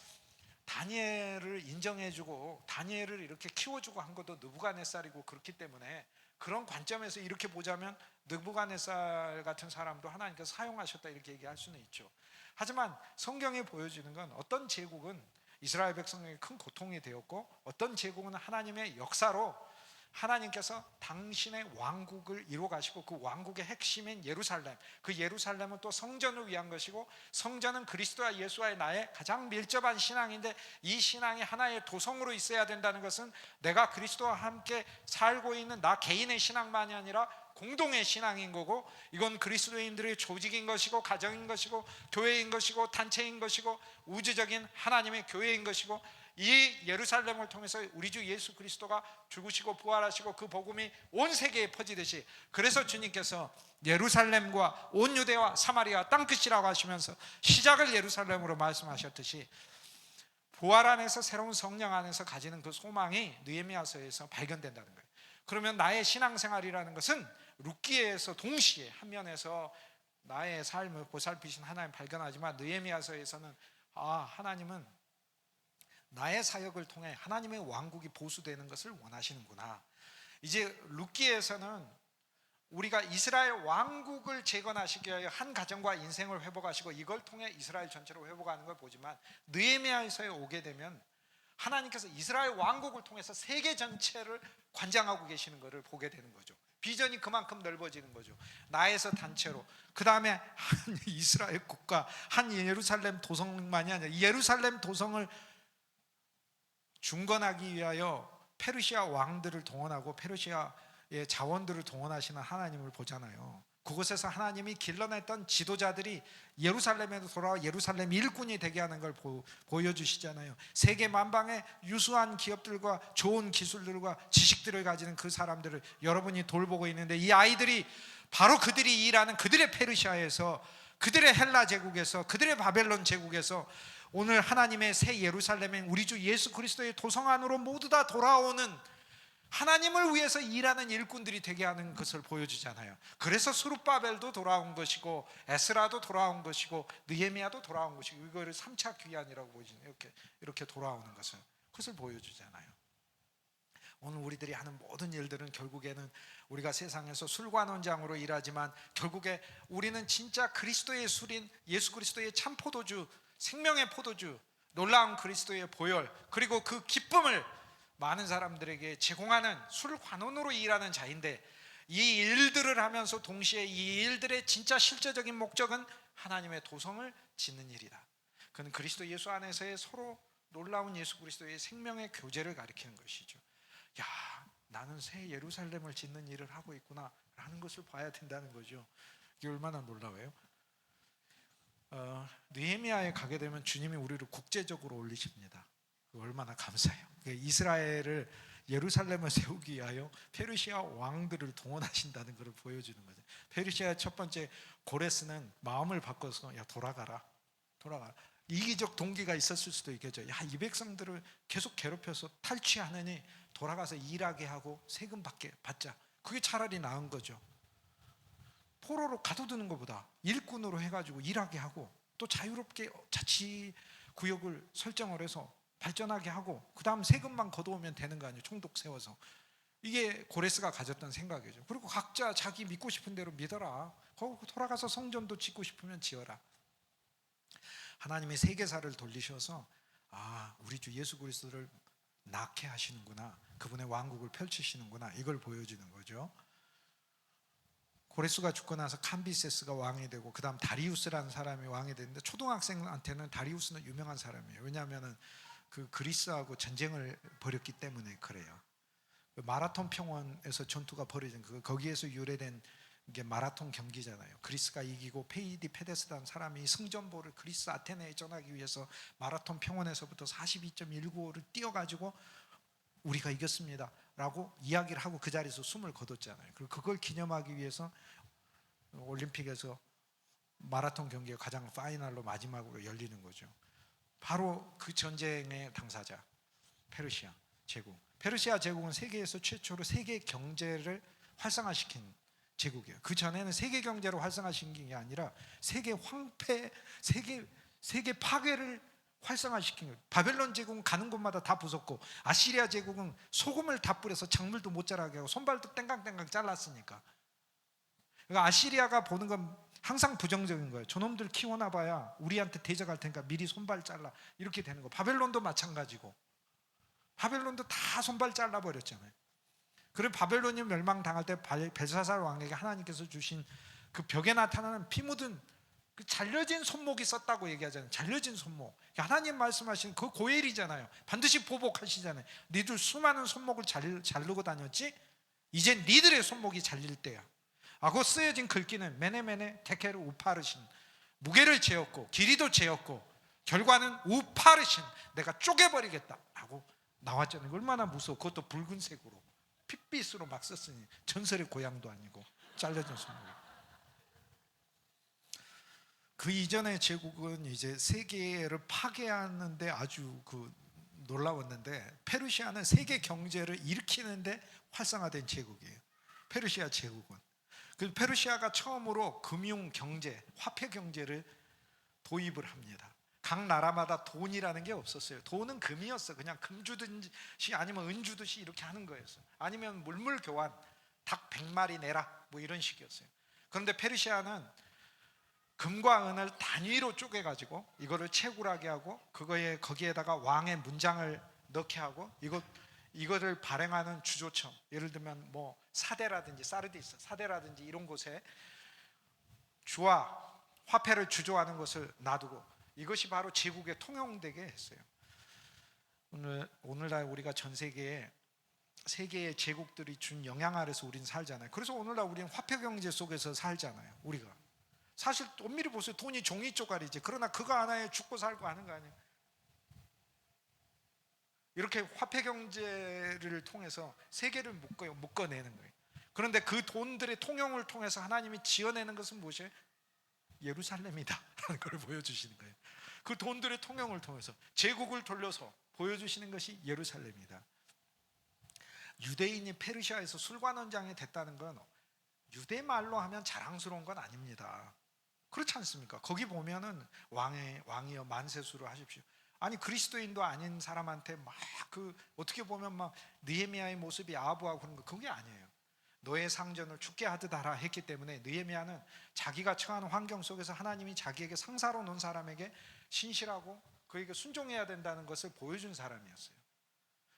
Speaker 1: 다니엘을 인정해주고 다니엘을 이렇게 키워주고 한 것도 느부갓네살이고, 그렇기 때문에 그런 관점에서 이렇게 보자면 느부갓네살 같은 사람도 하나님께서 사용하셨다 이렇게 얘기할 수는 있죠. 하지만 성경에 보여주는 건 어떤 제국은 이스라엘 백성에게 큰 고통이 되었고 어떤 제국은 하나님의 역사로 하나님께서 당신의 왕국을 이루어 가시고 그 왕국의 핵심인 예루살렘, 그 예루살렘은 또 성전을 위한 것이고 성전은 그리스도와 예수와의 나의 가장 밀접한 신앙인데 이 신앙이 하나의 도성으로 있어야 된다는 것은 내가 그리스도와 함께 살고 있는 나 개인의 신앙만이 아니라 공동의 신앙인 거고 이건 그리스도인들의 조직인 것이고 가정인 것이고 교회인 것이고 단체인 것이고 우주적인 하나님의 교회인 것이고 이 예루살렘을 통해서 우리 주 예수 그리스도가 죽으시고 부활하시고 그 복음이 온 세계에 퍼지듯이 그래서 주님께서 예루살렘과 온 유대와 사마리아 땅끝이라고 하시면서 시작을 예루살렘으로 말씀하셨듯이 부활 안에서 새로운 성령 안에서 가지는 그 소망이 느헤미야서에서 발견된다는 거예요. 그러면 나의 신앙생활이라는 것은 룻기에서 동시에 한 면에서 나의 삶을 보살피신 하나님 발견하지만 느헤미야서에서는 하나님은 나의 사역을 통해 하나님의 왕국이 보수되는 것을 원하시는구나. 이제 룻기에서는 우리가 이스라엘 왕국을 재건하시기 위하여 한 가정과 인생을 회복하시고 이걸 통해 이스라엘 전체로 회복하는 걸 보지만 느헤미야서에 오게 되면 하나님께서 이스라엘 왕국을 통해서 세계 전체를 관장하고 계시는 것을 보게 되는 거죠. 비전이 그만큼 넓어지는 거죠. 나에서 단체로. 그 다음에 한 이스라엘 국가, 한 예루살렘 도성만이 아니라 예루살렘 도성을 중건하기 위하여 페르시아 왕들을 동원하고 페르시아의 자원들을 동원하시는 하나님을 보잖아요. 그곳에서 하나님이 길러냈던 지도자들이 예루살렘에도 돌아와 예루살렘 일꾼이 되게 하는 걸 보여주시잖아요. 세계 만방의 유수한 기업들과 좋은 기술들과 지식들을 가지는 그 사람들을 여러분이 돌보고 있는데 이 아이들이 바로 그들이 일하는 그들의 페르시아에서 그들의 헬라 제국에서 그들의 바벨론 제국에서 오늘 하나님의 새 예루살렘인 우리 주 예수 그리스도의 도성 안으로 모두 다 돌아오는 하나님을 위해서 일하는 일꾼들이 되게 하는 것을 보여주잖아요. 그래서 스룹바벨도 돌아온 것이고 에스라도 돌아온 것이고 느헤미야도 돌아온 것이고 이거를 3차 귀환이라고 보시는 이렇게 돌아오는 그것을 보여주잖아요. 오늘 우리들이 하는 모든 일들은 결국에는 우리가 세상에서 술관원장으로 일하지만 결국에 우리는 진짜 그리스도의 술인 예수 그리스도의 참 포도주, 생명의 포도주, 놀라운 그리스도의 보혈 그리고 그 기쁨을 많은 사람들에게 제공하는 술관원으로 일하는 자인데 이 일들을 하면서 동시에 이 일들의 진짜 실제적인 목적은 하나님의 도성을 짓는 일이다. 그는 그리스도 예수 안에서의 서로 놀라운 예수 그리스도의 생명의 교제를 가리키는 것이죠. 야, 나는 새 예루살렘을 짓는 일을 하고 있구나 라는 것을 봐야 된다는 거죠. 이게 얼마나 놀라워요. 느헤미야에 가게 되면 주님이 우리를 국제적으로 올리십니다. 얼마나 감사해요. 이스라엘을 예루살렘을 세우기 위하여 페르시아 왕들을 동원하신다는 것을 보여주는 거죠. 페르시아 첫 번째 고레스는 마음을 바꿔서 야 돌아가라. 이기적 동기가 있었을 수도 있겠죠. 야, 이 백성들을 계속 괴롭혀서 탈취하느니 돌아가서 일하게 하고 세금 받자. 그게 차라리 나은 거죠. 포로로 가둬두는 것보다 일꾼으로 해가지고 일하게 하고 또 자유롭게 자치 구역을 설정을 해서 발전하게 하고 그 다음 세금만 걷어오면 되는 거 아니에요. 총독 세워서. 이게 고레스가 가졌던 생각이죠. 그리고 각자 자기 믿고 싶은 대로 믿어라. 거기 돌아가서 성전도 짓고 싶으면 지어라. 하나님의 세계사를 돌리셔서 우리 주 예수 그리스도를 낳게 하시는구나. 그분의 왕국을 펼치시는구나. 이걸 보여주는 거죠. 고레스가 죽고 나서 캄비세스가 왕이 되고 그 다음 다리우스라는 사람이 왕이 되는데 초등학생한테는 다리우스는 유명한 사람이에요. 왜냐하면 그 그리스하고 전쟁을 벌였기 때문에 그래요. 마라톤 평원에서 전투가 벌어진 거기에서 유래된 게 마라톤 경기잖아요. 그리스가 이기고 페이디페데스라는 사람이 승전보를 그리스 아테네에 전하기 위해서 마라톤 평원에서부터 42.195를 뛰어가지고 우리가 이겼습니다 라고 이야기를 하고 그 자리에서 숨을 거뒀잖아요. 그리고 그걸 기념하기 위해서 올림픽에서 마라톤 경기가 가장 파이널로 마지막으로 열리는 거죠. 바로 그 전쟁의 당사자 페르시아 제국. 페르시아 제국은 세계에서 최초로 세계 경제를 활성화시킨 제국이에요. 그 전에는 세계 경제를 활성화시킨 게 아니라 세계 황폐, 세계 파괴를 활성화시킨 거예요. 바벨론 제국은 가는 곳마다 다 부쉈고 아시리아 제국은 소금을 다 뿌려서 작물도 못 자라게 하고 손발도 땡깡땡깡 잘랐으니까. 그러니까 아시리아가 보는 건 항상 부정적인 거예요. 저놈들 키워놔봐야 우리한테 대적할 테니까 미리 손발 잘라, 이렇게 되는 거. 바벨론도 마찬가지고, 바벨론도 다 손발 잘라버렸잖아요. 그리고 바벨론이 멸망당할 때 벨사살 왕에게 하나님께서 주신 그 벽에 나타나는 피 묻은 그 잘려진 손목이 썼다고 얘기하잖아요. 잘려진 손목. 하나님 말씀하신 그 고엘이잖아요. 반드시 보복하시잖아요. 니들 수많은 손목을 자르고 다녔지? 이제 니들의 손목이 잘릴 때야. 하고 쓰여진 글귀는 메네메네 테케르 우파르신, 무게를 재었고 길이도 재었고 결과는 우파르신, 내가 쪼개버리겠다 라고 나왔잖아요. 얼마나 무서워. 그것도 붉은색으로 핏빛으로 막 썼으니, 전설의 고향도 아니고 잘려진 손목. 그 이전의 제국은 이제 세계를 파괴하는데 아주 놀라웠는데, 페르시아는 세계 경제를 일으키는데 활성화된 제국이에요. 페르시아 제국은. 그 페르시아가 처음으로 금융 경제, 화폐 경제를 도입을 합니다. 각 나라마다 돈이라는 게 없었어요. 돈은 금이었어. 그냥 금 주든지 아니면 은 주듯이 이렇게 하는 거였어요. 아니면 물물 교환, 닭 100마리 내라, 뭐 이런 식이었어요. 그런데 페르시아는 금과 은을 단위로 쪼개가지고 이거를 채굴하게 하고, 거기에다가 왕의 문장을 넣게 하고, 이거를 발행하는 주조청, 예를 들면 뭐 사대라든지 사르디스, 사대라든지 이런 곳에 주화, 화폐를 주조하는 것을 놔두고, 이것이 바로 제국에 통용되게 했어요. 오늘날 우리가 전 세계의 제국들이 준 영향 아래서 우리는 살잖아요. 그래서 오늘날 우리는 화폐 경제 속에서 살잖아요. 우리가 사실 엄밀히 보세요. 돈이 종이 쪼가리지. 그러나 그거 하나에 죽고 살고 하는 거 아니에요. 이렇게 화폐 경제를 통해서 세계를 묶어내는 거예요. 그런데 그 돈들의 통용을 통해서 하나님이 지어내는 것은 무엇이에요? 예루살렘이다 라는 걸 보여주시는 거예요. 그 돈들의 통용을 통해서 제국을 돌려서 보여주시는 것이 예루살렘이다. 유대인이 페르시아에서 술관원장이 됐다는 건 유대 말로 하면 자랑스러운 건 아닙니다. 그렇지 않습니까? 거기 보면은 왕이여 만세수를 하십시오. 아니 그리스도인도 아닌 사람한테 막 어떻게 보면 막 느헤미야의 모습이 아부하고 그런 거, 그게 아니에요. 너의 상전을 죽게 하듯 하라 했기 때문에 느헤미야는 자기가 처한 환경 속에서 하나님이 자기에게 상사로 놓은 사람에게 신실하고 그에게 순종해야 된다는 것을 보여준 사람이었어요.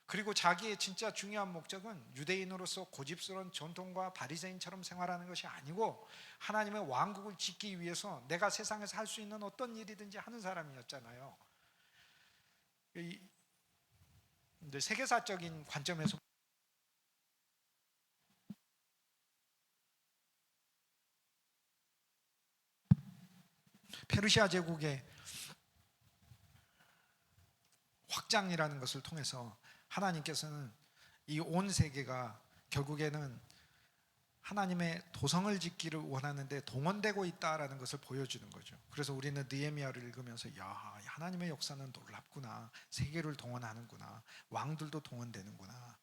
Speaker 1: 그리고 자기의 진짜 중요한 목적은 유대인으로서 고집스러운 전통과 바리새인처럼 생활하는 것이 아니고 하나님의 왕국을 짓기 위해서 내가 세상에서 할 수 있는 어떤 일이든지 하는 사람이었잖아요. 근데 세계사적인 관점에서 페르시아 제국의 확장이라는 것을 통해서 하나님께서는 이 온 세계가 결국에는 하나님의 도성을 짓기를 원하는데 동원되고 있다라는 것을 보여주는 거죠. 그래서 우리는 느헤미야를 읽으면서 야, 하나님의 역사는 놀랍구나. 세계를 동원하는구나. 왕들도 동원되는구나.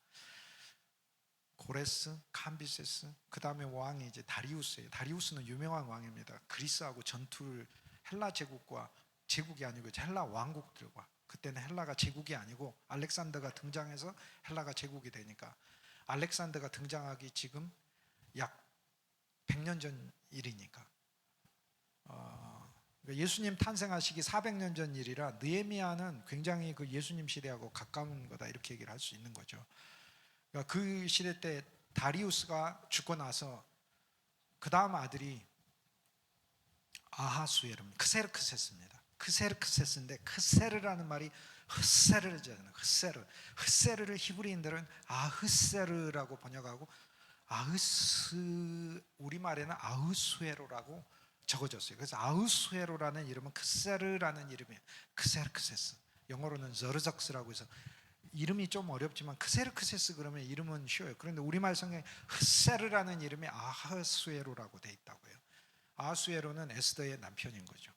Speaker 1: 고레스, 캄비세스, 그 다음에 왕이 이제 다리우스예요. 다리우스는 유명한 왕입니다. 그리스하고 전투를, 헬라 제국이 아니고 헬라 왕국들과, 그때는 헬라가 제국이 아니고 알렉산더가 등장해서 헬라가 제국이 되니까, 알렉산더가 등장하기 지금 약 100년 전 일이니까, 예수님 탄생하시기 400년 전 일이라 느헤미야는 굉장히 그 예수님 시대하고 가까운 거다, 이렇게 얘기를 할 수 있는 거죠. 그러니까 그 시대 때 다리우스가 죽고 나서 그 다음 아들이 아하수에르입니다. 크세르크세스입니다. 크세르크세스인데 크세르라는 말이 흑세르잖아요. 흑세르를 히브리인들은 아흐세르라고 번역하고 우리말에는 아흐수에로라고 적어졌어요. 그래서 아흐수에로라는 이름은 크세르라는 이름이에요. 크세르크세스. 영어로는 저르적스라고 해서 이름이 좀 어렵지만 크세르크세스 그러면 이름은 쉬워요. 그런데 우리말 성경에 흑세르라는 이름이 아하수에로라고 돼 있다고 해요. 아하수에로는 에스더의 남편인 거죠.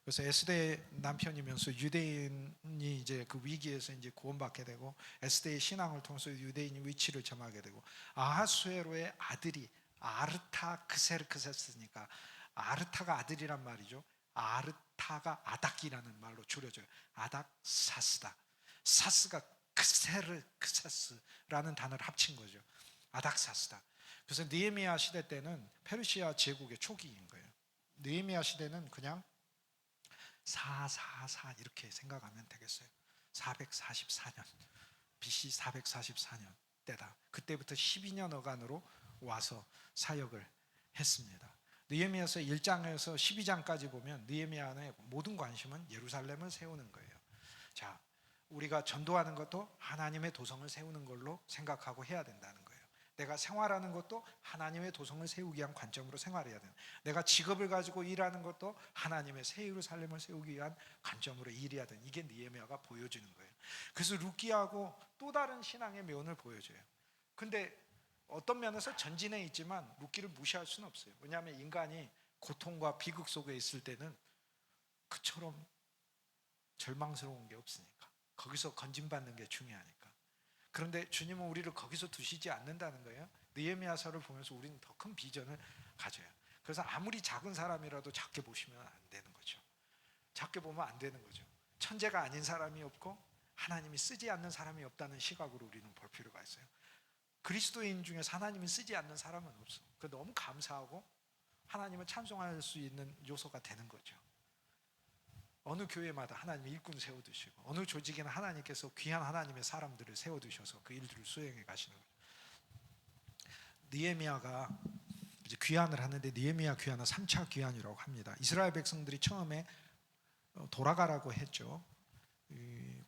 Speaker 1: 그래서 에스더의 남편이면서 유대인이 이제 그 위기에서 이제 구원받게 되고, 에스더의 신앙을 통해서 유대인이 위치를 점하게 되고, 아하수에로의 아들이 아르타크세르크세스니까, 아르타가 아들이란 말이죠. 아르타가 아닥이라는 말로 줄여져요. 아닥사스다. 사스가 크세르크세스라는 단어를 합친 거죠. 아닥사스다. 그래서 느헤미야 시대 때는 페르시아 제국의 초기인 거예요. 느헤미야 시대는 그냥 444 이렇게 생각하면 되겠어요. 444년, BC 444년 때다. 그때부터 12년 어간으로 와서 사역을 했습니다. 느헤미야서 1장에서 12장까지 보면 느헤미야의 모든 관심은 예루살렘을 세우는 거예요. 자, 우리가 전도하는 것도 하나님의 도성을 세우는 걸로 생각하고 해야 된다는 거예요. 내가 생활하는 것도 하나님의 도성을 세우기 위한 관점으로 생활해야 된다. 내가 직업을 가지고 일하는 것도 하나님의 새 예루살렘을 세우기 위한 관점으로 일해야 된다. 이게 느헤미야가 보여주는 거예요. 그래서 룻기하고 또 다른 신앙의 면을 보여줘요. 근데 어떤 면에서 전진해 있지만 룻기를 무시할 수는 없어요. 왜냐하면 인간이 고통과 비극 속에 있을 때는 그처럼 절망스러운 게 없으니까, 거기서 건진받는 게 중요하니까. 그런데 주님은 우리를 거기서 두시지 않는다는 거예요. 느헤미야서를 보면서 우리는 더 큰 비전을 가져요. 그래서 아무리 작은 사람이라도 작게 보시면 안 되는 거죠. 작게 보면 안 되는 거죠. 천재가 아닌 사람이 없고 하나님이 쓰지 않는 사람이 없다는 시각으로 우리는 볼 필요가 있어요. 그리스도인 중에서 하나님이 쓰지 않는 사람은 없어. 그 너무 감사하고 하나님을 찬송할 수 있는 요소가 되는 거죠. 어느 교회마다 하나님이 일꾼 세워두시고 어느 조직에는 하나님께서 귀한 하나님의 사람들을 세워두셔서 그 일들을 수행해 가시는 거죠. 느헤미야가 이제 귀환을 하는데 느헤미야 귀환은 3차 귀환이라고 합니다. 이스라엘 백성들이 처음에 돌아가라고 했죠.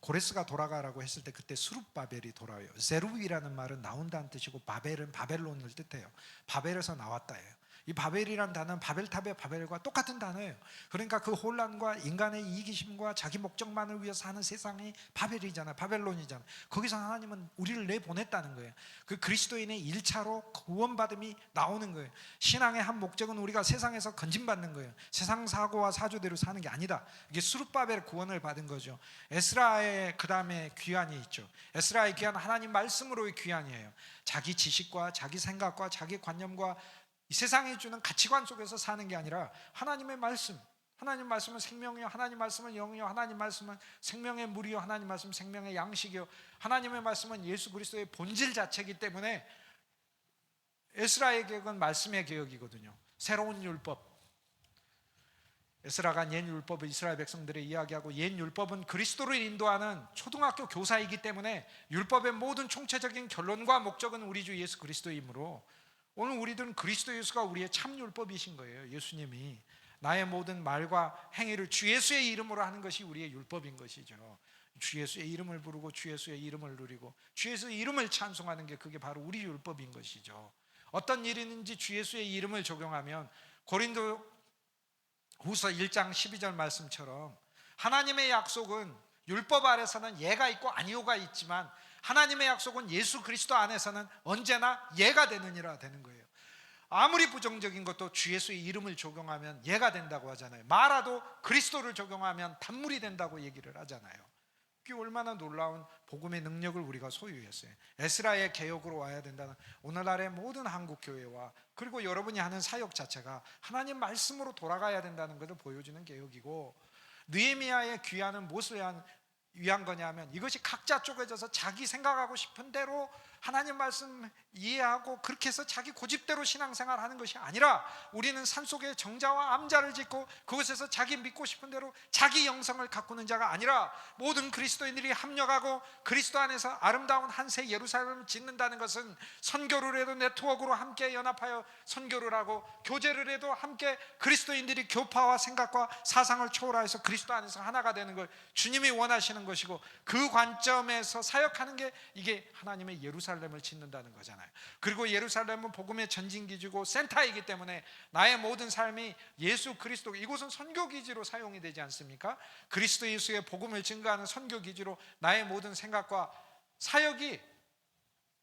Speaker 1: 고레스가 돌아가라고 했을 때 그때 수룹바벨이 돌아와요. 제루이라는 말은 나온다는 뜻이고 바벨은 바벨론을 뜻해요. 바벨에서 나왔다예요. 이 바벨이란 단어는 바벨탑의 바벨과 똑같은 단어예요. 그러니까 그 혼란과 인간의 이기심과 자기 목적만을 위해서 사는 세상이 바벨이잖아요. 바벨론이잖아요. 거기서 하나님은 우리를 내보냈다는 거예요. 그 그리스도인의 1차로 구원받음이 나오는 거예요. 신앙의 한 목적은 우리가 세상에서 건진받는 거예요. 세상 사고와 사조대로 사는 게 아니다. 이게 수룹바벨 구원을 받은 거죠. 에스라의 그 다음에 귀환이 있죠. 에스라의 귀환은 하나님 말씀으로의 귀환이에요. 자기 지식과 자기 생각과 자기 관념과 이 세상이 주는 가치관 속에서 사는 게 아니라 하나님의 말씀, 하나님 말씀은 생명이요, 하나님 말씀은 영이요, 하나님 말씀은 생명의 물이요, 하나님 말씀은 생명의 양식이요, 하나님의 말씀은 예수 그리스도의 본질 자체이기 때문에 에스라의 개혁은 말씀의 개혁이거든요. 새로운 율법, 에스라가 옛 율법을 이스라엘 백성들에 이야기하고, 옛 율법은 그리스도를 인도하는 초등학교 교사이기 때문에 율법의 모든 총체적인 결론과 목적은 우리 주 예수 그리스도이므로 오늘 우리들은 그리스도 예수가 우리의 참 율법이신 거예요. 예수님이 나의 모든 말과 행위를 주 예수의 이름으로 하는 것이 우리의 율법인 것이죠. 주 예수의 이름을 부르고 주 예수의 이름을 누리고 주 예수의 이름을 찬송하는 게 그게 바로 우리 율법인 것이죠. 어떤 일이든지 주 예수의 이름을 적용하면 고린도 후서 1장 12절 말씀처럼 하나님의 약속은 율법 아래서는 예가 있고 아니오가 있지만 하나님의 약속은 예수 그리스도 안에서는 언제나 예가 되느니라 되는 거예요. 아무리 부정적인 것도 주 예수의 이름을 적용하면 예가 된다고 하잖아요. 마라도 그리스도를 적용하면 단물이 된다고 얘기를 하잖아요. 그게 얼마나 놀라운 복음의 능력을 우리가 소유했어요. 에스라의 개혁으로 와야 된다는 오늘날의 모든 한국 교회와 그리고 여러분이 하는 사역 자체가 하나님 말씀으로 돌아가야 된다는 것을 보여주는 개혁이고, 느헤미야의 귀환은 무엇을 위한 거냐면 이것이 각자 쪼개져서 자기 생각하고 싶은 대로 하나님 말씀 이해하고 그렇게 해서 자기 고집대로 신앙생활 하는 것이 아니라 우리는 산속에 정자와 암자를 짓고 그곳에서 자기 믿고 싶은 대로 자기 영성을 가꾸는 자가 아니라 모든 그리스도인들이 합력하고 그리스도 안에서 아름다운 한 새 예루살렘을 짓는다는 것은 선교를 해도 네트워크로 함께 연합하여 선교를 하고 교제를 해도 함께 그리스도인들이 교파와 생각과 사상을 초월해서 그리스도 안에서 하나가 되는 걸 주님이 원하시는 것이고, 그 관점에서 사역하는 게 이게 하나님의 예루살렘을 짓는다는 거잖아요. 그리고 예루살렘은 복음의 전진기지고 센터이기 때문에 나의 모든 삶이 예수 그리스도, 이곳은 선교기지로 사용이 되지 않습니까? 그리스도 예수의 복음을 증거하는 선교기지로 나의 모든 생각과 사역이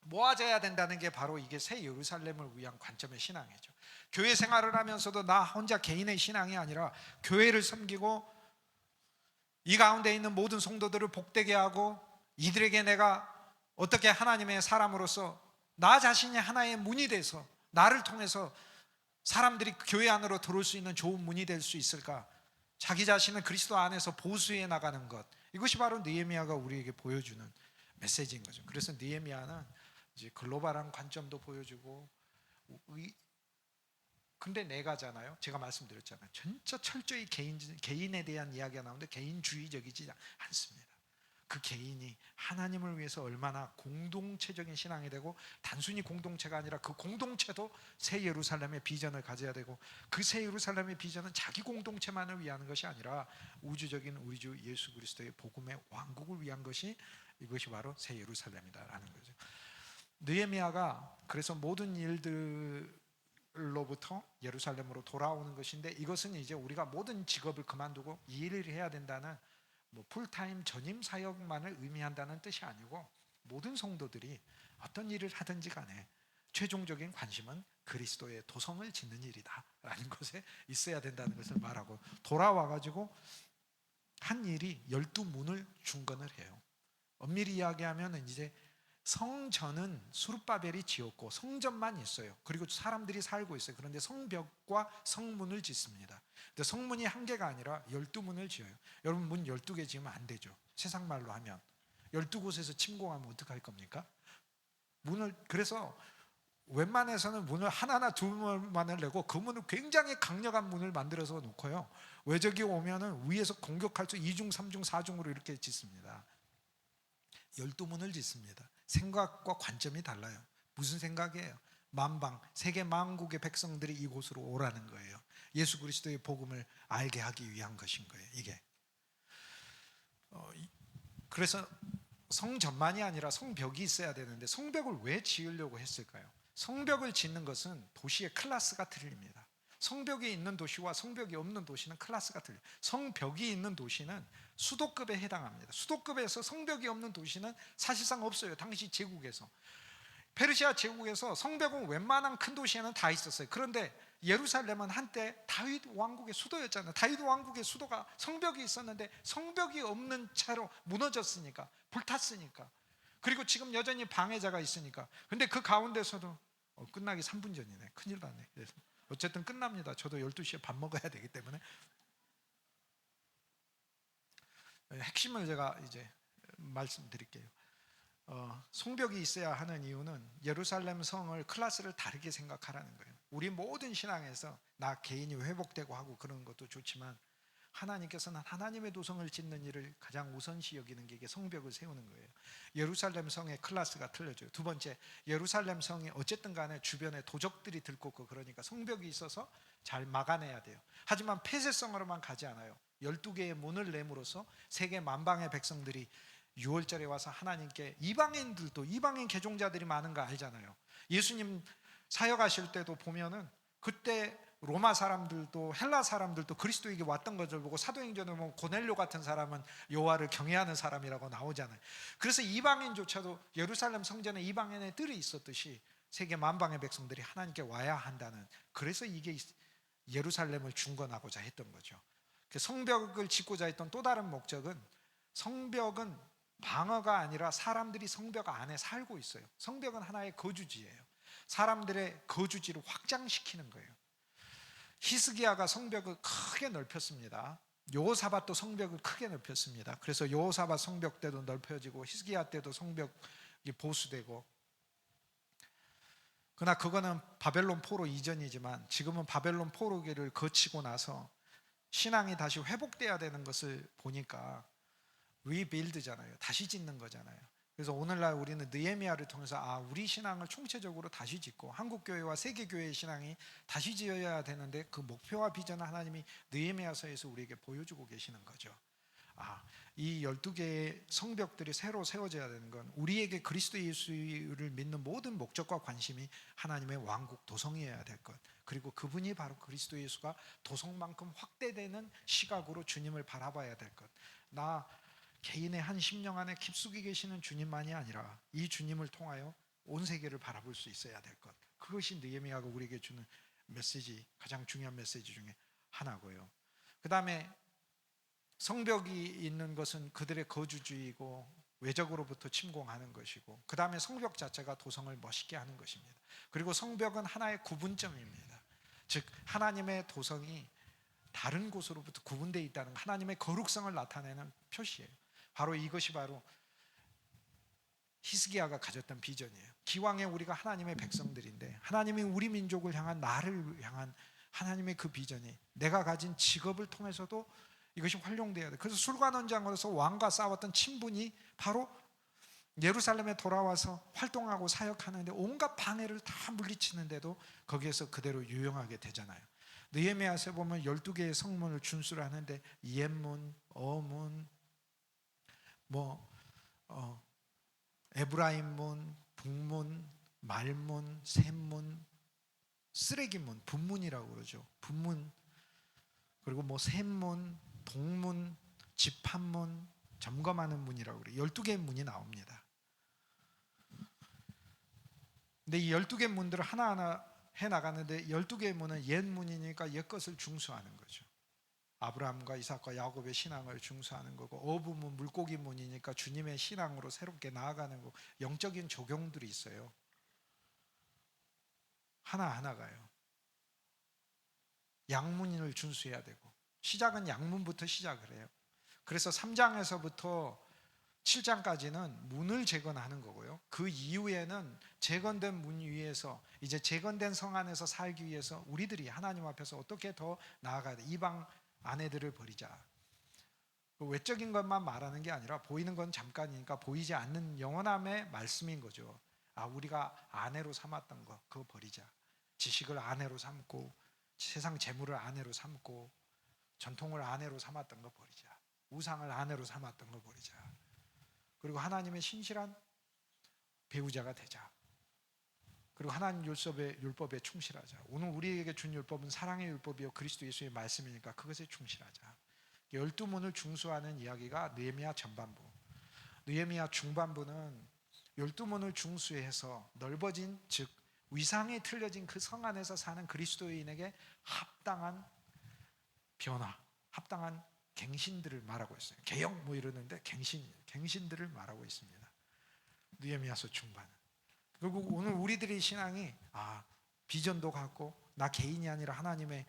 Speaker 1: 모아져야 된다는 게 바로 이게 새 예루살렘을 위한 관점의 신앙이죠. 교회 생활을 하면서도 나 혼자 개인의 신앙이 아니라 교회를 섬기고 이 가운데 있는 모든 성도들을 복되게 하고 이들에게 내가 어떻게 하나님의 사람으로서 나 자신이 하나의 문이 돼서 나를 통해서 사람들이 교회 안으로 들어올 수 있는 좋은 문이 될 수 있을까? 자기 자신을 그리스도 안에서 보수해 나가는 것, 이것이 바로 느헤미야가 우리에게 보여주는 메시지인 거죠. 그래서 느헤미야는 이제 글로벌한 관점도 보여주고 근데 내가잖아요. 제가 말씀드렸잖아요. 진짜 철저히 개인에 대한 이야기가 나오는데 개인주의적이지 않습니다. 그 개인이 하나님을 위해서 얼마나 공동체적인 신앙이 되고, 단순히 공동체가 아니라 그 공동체도 새 예루살렘의 비전을 가져야 되고, 그 새 예루살렘의 비전은 자기 공동체만을 위한 것이 아니라 우주적인 우리 주 예수 그리스도의 복음의 왕국을 위한 것이, 이것이 바로 새 예루살렘이다라는 거죠. 느헤미야가 그래서 모든 일들로부터 예루살렘으로 돌아오는 것인데, 이것은 이제 우리가 모든 직업을 그만두고 이 일을 해야 된다는 풀타임 전임 사역만을 의미한다는 뜻이 아니고, 모든 성도들이 어떤 일을 하든지 간에 최종적인 관심은 그리스도의 도성을 짓는 일이다라는 것에 있어야 된다는 것을 말하고, 돌아와가지고 한 일이 12문을 중건을 해요. 엄밀히 이야기하면 이제 성전은 수룹바벨이 지었고 성전만 있어요. 그리고 사람들이 살고 있어요. 그런데 성벽과 성문을 짓습니다. 근데 성문이 한 개가 아니라 12문을 지어요. 여러분, 문 12개 지으면 안 되죠. 세상 말로 하면 12곳에서 침공하면 어떡할 겁니까? 그래서 웬만해서는 문을 하나나 둘만을 내고, 그 문을 굉장히 강력한 문을 만들어서 놓고요, 외적이 오면은 위에서 공격할 수 2중, 3중, 4중으로 이렇게 짓습니다. 12문을 짓습니다. 생각과 관점이 달라요. 무슨 생각이에요? 만방, 세계 만국의 백성들이 이곳으로 오라는 거예요. 예수 그리스도의 복음을 알게 하기 위한 것인 거예요, 이게. 그래서 성전만이 아니라 성벽이 있어야 되는데, 성벽을 왜 지으려고 했을까요? 성벽을 짓는 것은 도시의 클래스가 틀립니다. 성벽이 있는 도시와 성벽이 없는 도시는 클래스가 틀려요. 성벽이 있는 도시는 수도급에 해당합니다. 수도급에서 성벽이 없는 도시는 사실상 없어요. 당시 제국에서, 페르시아 제국에서 성벽은 웬만한 큰 도시에는 다 있었어요. 그런데 예루살렘은 한때 다윗 왕국의 수도였잖아요. 다윗 왕국의 수도가 성벽이 있었는데 성벽이 없는 채로 무너졌으니까, 불탔으니까, 그리고 지금 여전히 방해자가 있으니까. 근데 그 가운데서도 끝나기 3분 전이네. 큰일 났네. 그래서 어쨌든 끝납니다. 저도 12시에 밥 먹어야 되기 때문에 핵심을 제가 이제 말씀드릴게요. 성벽이 있어야 하는 이유는 예루살렘 성을, 클래스를 다르게 생각하라는 거예요. 우리 모든 신앙에서 나 개인이 회복되고 하고 그런 것도 좋지만, 하나님께서는 하나님의 도성을 짓는 일을 가장 우선시 여기는 게 이게 성벽을 세우는 거예요. 예루살렘 성의 클래스가 틀려져요. 두 번째, 예루살렘 성이 어쨌든 간에 주변에 도적들이 들끓고 그러니까 성벽이 있어서 잘 막아내야 돼요. 하지만 폐쇄성으로만 가지 않아요. 12개의 문을 내므로써 세계 만방의 백성들이 6월절에 와서 하나님께, 이방인들도, 이방인 개종자들이 많은 거 알잖아요. 예수님 사역하실 때도 보면은 그때 로마 사람들도 헬라 사람들도 그리스도에게 왔던 것을 보고, 사도행전에 보면 고넬료 같은 사람은 여호와를 경외하는 사람이라고 나오잖아요. 그래서 이방인조차도 예루살렘 성전에 이방인의 뜰이 있었듯이 세계 만방의 백성들이 하나님께 와야 한다는, 그래서 이게 예루살렘을 중건하고자 했던 거죠. 성벽을 짓고자 했던 또 다른 목적은, 성벽은 방어가 아니라 사람들이 성벽 안에 살고 있어요. 성벽은 하나의 거주지예요. 사람들의 거주지를 확장시키는 거예요. 히스기야가 성벽을 크게 넓혔습니다. 여호사밧도 성벽을 크게 넓혔습니다. 그래서 여호사밧 성벽 때도 넓혀지고 히스기야 때도 성벽이 보수되고, 그러나 그거는 바벨론 포로 이전이지만, 지금은 바벨론 포로기를 거치고 나서 신앙이 다시 회복돼야 되는 것을 보니까 리빌드잖아요. 다시 짓는 거잖아요. 그래서 오늘날 우리는 느헤미야를 통해서 우리 신앙을 총체적으로 다시 짓고 한국교회와 세계교회의 신앙이 다시 지어야 되는데, 그 목표와 비전을 하나님이 느헤미야서에서 우리에게 보여주고 계시는 거죠. 이 12개의 성벽들이 새로 세워져야 되는 건, 우리에게 그리스도 예수를 믿는 모든 목적과 관심이 하나님의 왕국 도성이어야 될 것, 그리고 그분이 바로 그리스도 예수가 도성만큼 확대되는 시각으로 주님을 바라봐야 될 것, 나 개인의 한 심령 안에 깊숙이 계시는 주님만이 아니라 이 주님을 통하여 온 세계를 바라볼 수 있어야 될 것, 그것이 느헤미야가 우리에게 주는 메시지, 가장 중요한 메시지 중에 하나고요. 그 다음에 성벽이 있는 것은 그들의 거주지이고 외적으로부터 침공하는 것이고, 그 다음에 성벽 자체가 도성을 멋있게 하는 것입니다. 그리고 성벽은 하나의 구분점입니다. 즉 하나님의 도성이 다른 곳으로부터 구분되어 있다는, 하나님의 거룩성을 나타내는 표시예요. 바로 이것이 바로 히스기야가 가졌던 비전이에요. 기왕에 우리가 하나님의 백성들인데 하나님이 우리 민족을 향한 나를 향한 하나님의 그 비전이 내가 가진 직업을 통해서도 이것이 활용돼야 돼. 그래서 술관원장으로서 왕과 싸웠던 친분이 바로 예루살렘에 돌아와서 활동하고 사역하는데 온갖 방해를 다 물리치는데도 거기에서 그대로 유용하게 되잖아요. 느헤미야서에 보면 12개의 성문을 준수를 하는데 옛문, 어문, 에브라임문, 북문, 말문, 샘문, 쓰레기문, 분문이라고 그러죠. 분문, 그리고 샘문, 동문, 집합문, 점검하는 문이라고 그래요. 12개의 문이 나옵니다. 근데 이 12개의 문들을 하나하나 해나가는데 12개의 문은 옛 문이니까 옛 것을 중수하는 거죠. 아브라함과 이삭과 야곱의 신앙을 중수하는 거고, 어부문, 물고기 문이니까 주님의 신앙으로 새롭게 나아가는 거, 영적인 조경들이 있어요. 하나하나가요. 양문을 준수해야 되고, 시작은 양문부터 시작을 해요. 그래서 3장에서부터 7장까지는 문을 재건하는 거고요. 그 이후에는 재건된 문 위에서 이제 재건된 성 안에서 살기 위해서 우리들이 하나님 앞에서 어떻게 더 나아가야 돼. 이방 아내들을 버리자. 외적인 것만 말하는 게 아니라 보이는 건 잠깐이니까 보이지 않는 영원함의 말씀인 거죠. 우리가 아내로 삼았던 거 그거 버리자. 지식을 아내로 삼고 세상 재물을 아내로 삼고 전통을 아내로 삼았던 거 버리자. 우상을 아내로 삼았던 거 버리자. 그리고 하나님의 신실한 배우자가 되자. 그리고 하나님 율법에 충실하자. 오늘 우리에게 준 율법은 사랑의 율법이요 그리스도 예수의 말씀이니까 그것에 충실하자. 12문을 중수하는 이야기가 느헤미야 전반부. 느헤미야 중반부는 12문을 중수해서 넓어진, 즉 위상이 틀려진 그 성 안에서 사는 그리스도인에게 합당한 변화, 합당한 갱신들을 말하고 있어요. 개혁 이러는데 갱신들을 말하고 있습니다. 느헤미야서 중반. 그리고 오늘 우리들의 신앙이 비전도 갖고 나 개인이 아니라 하나님의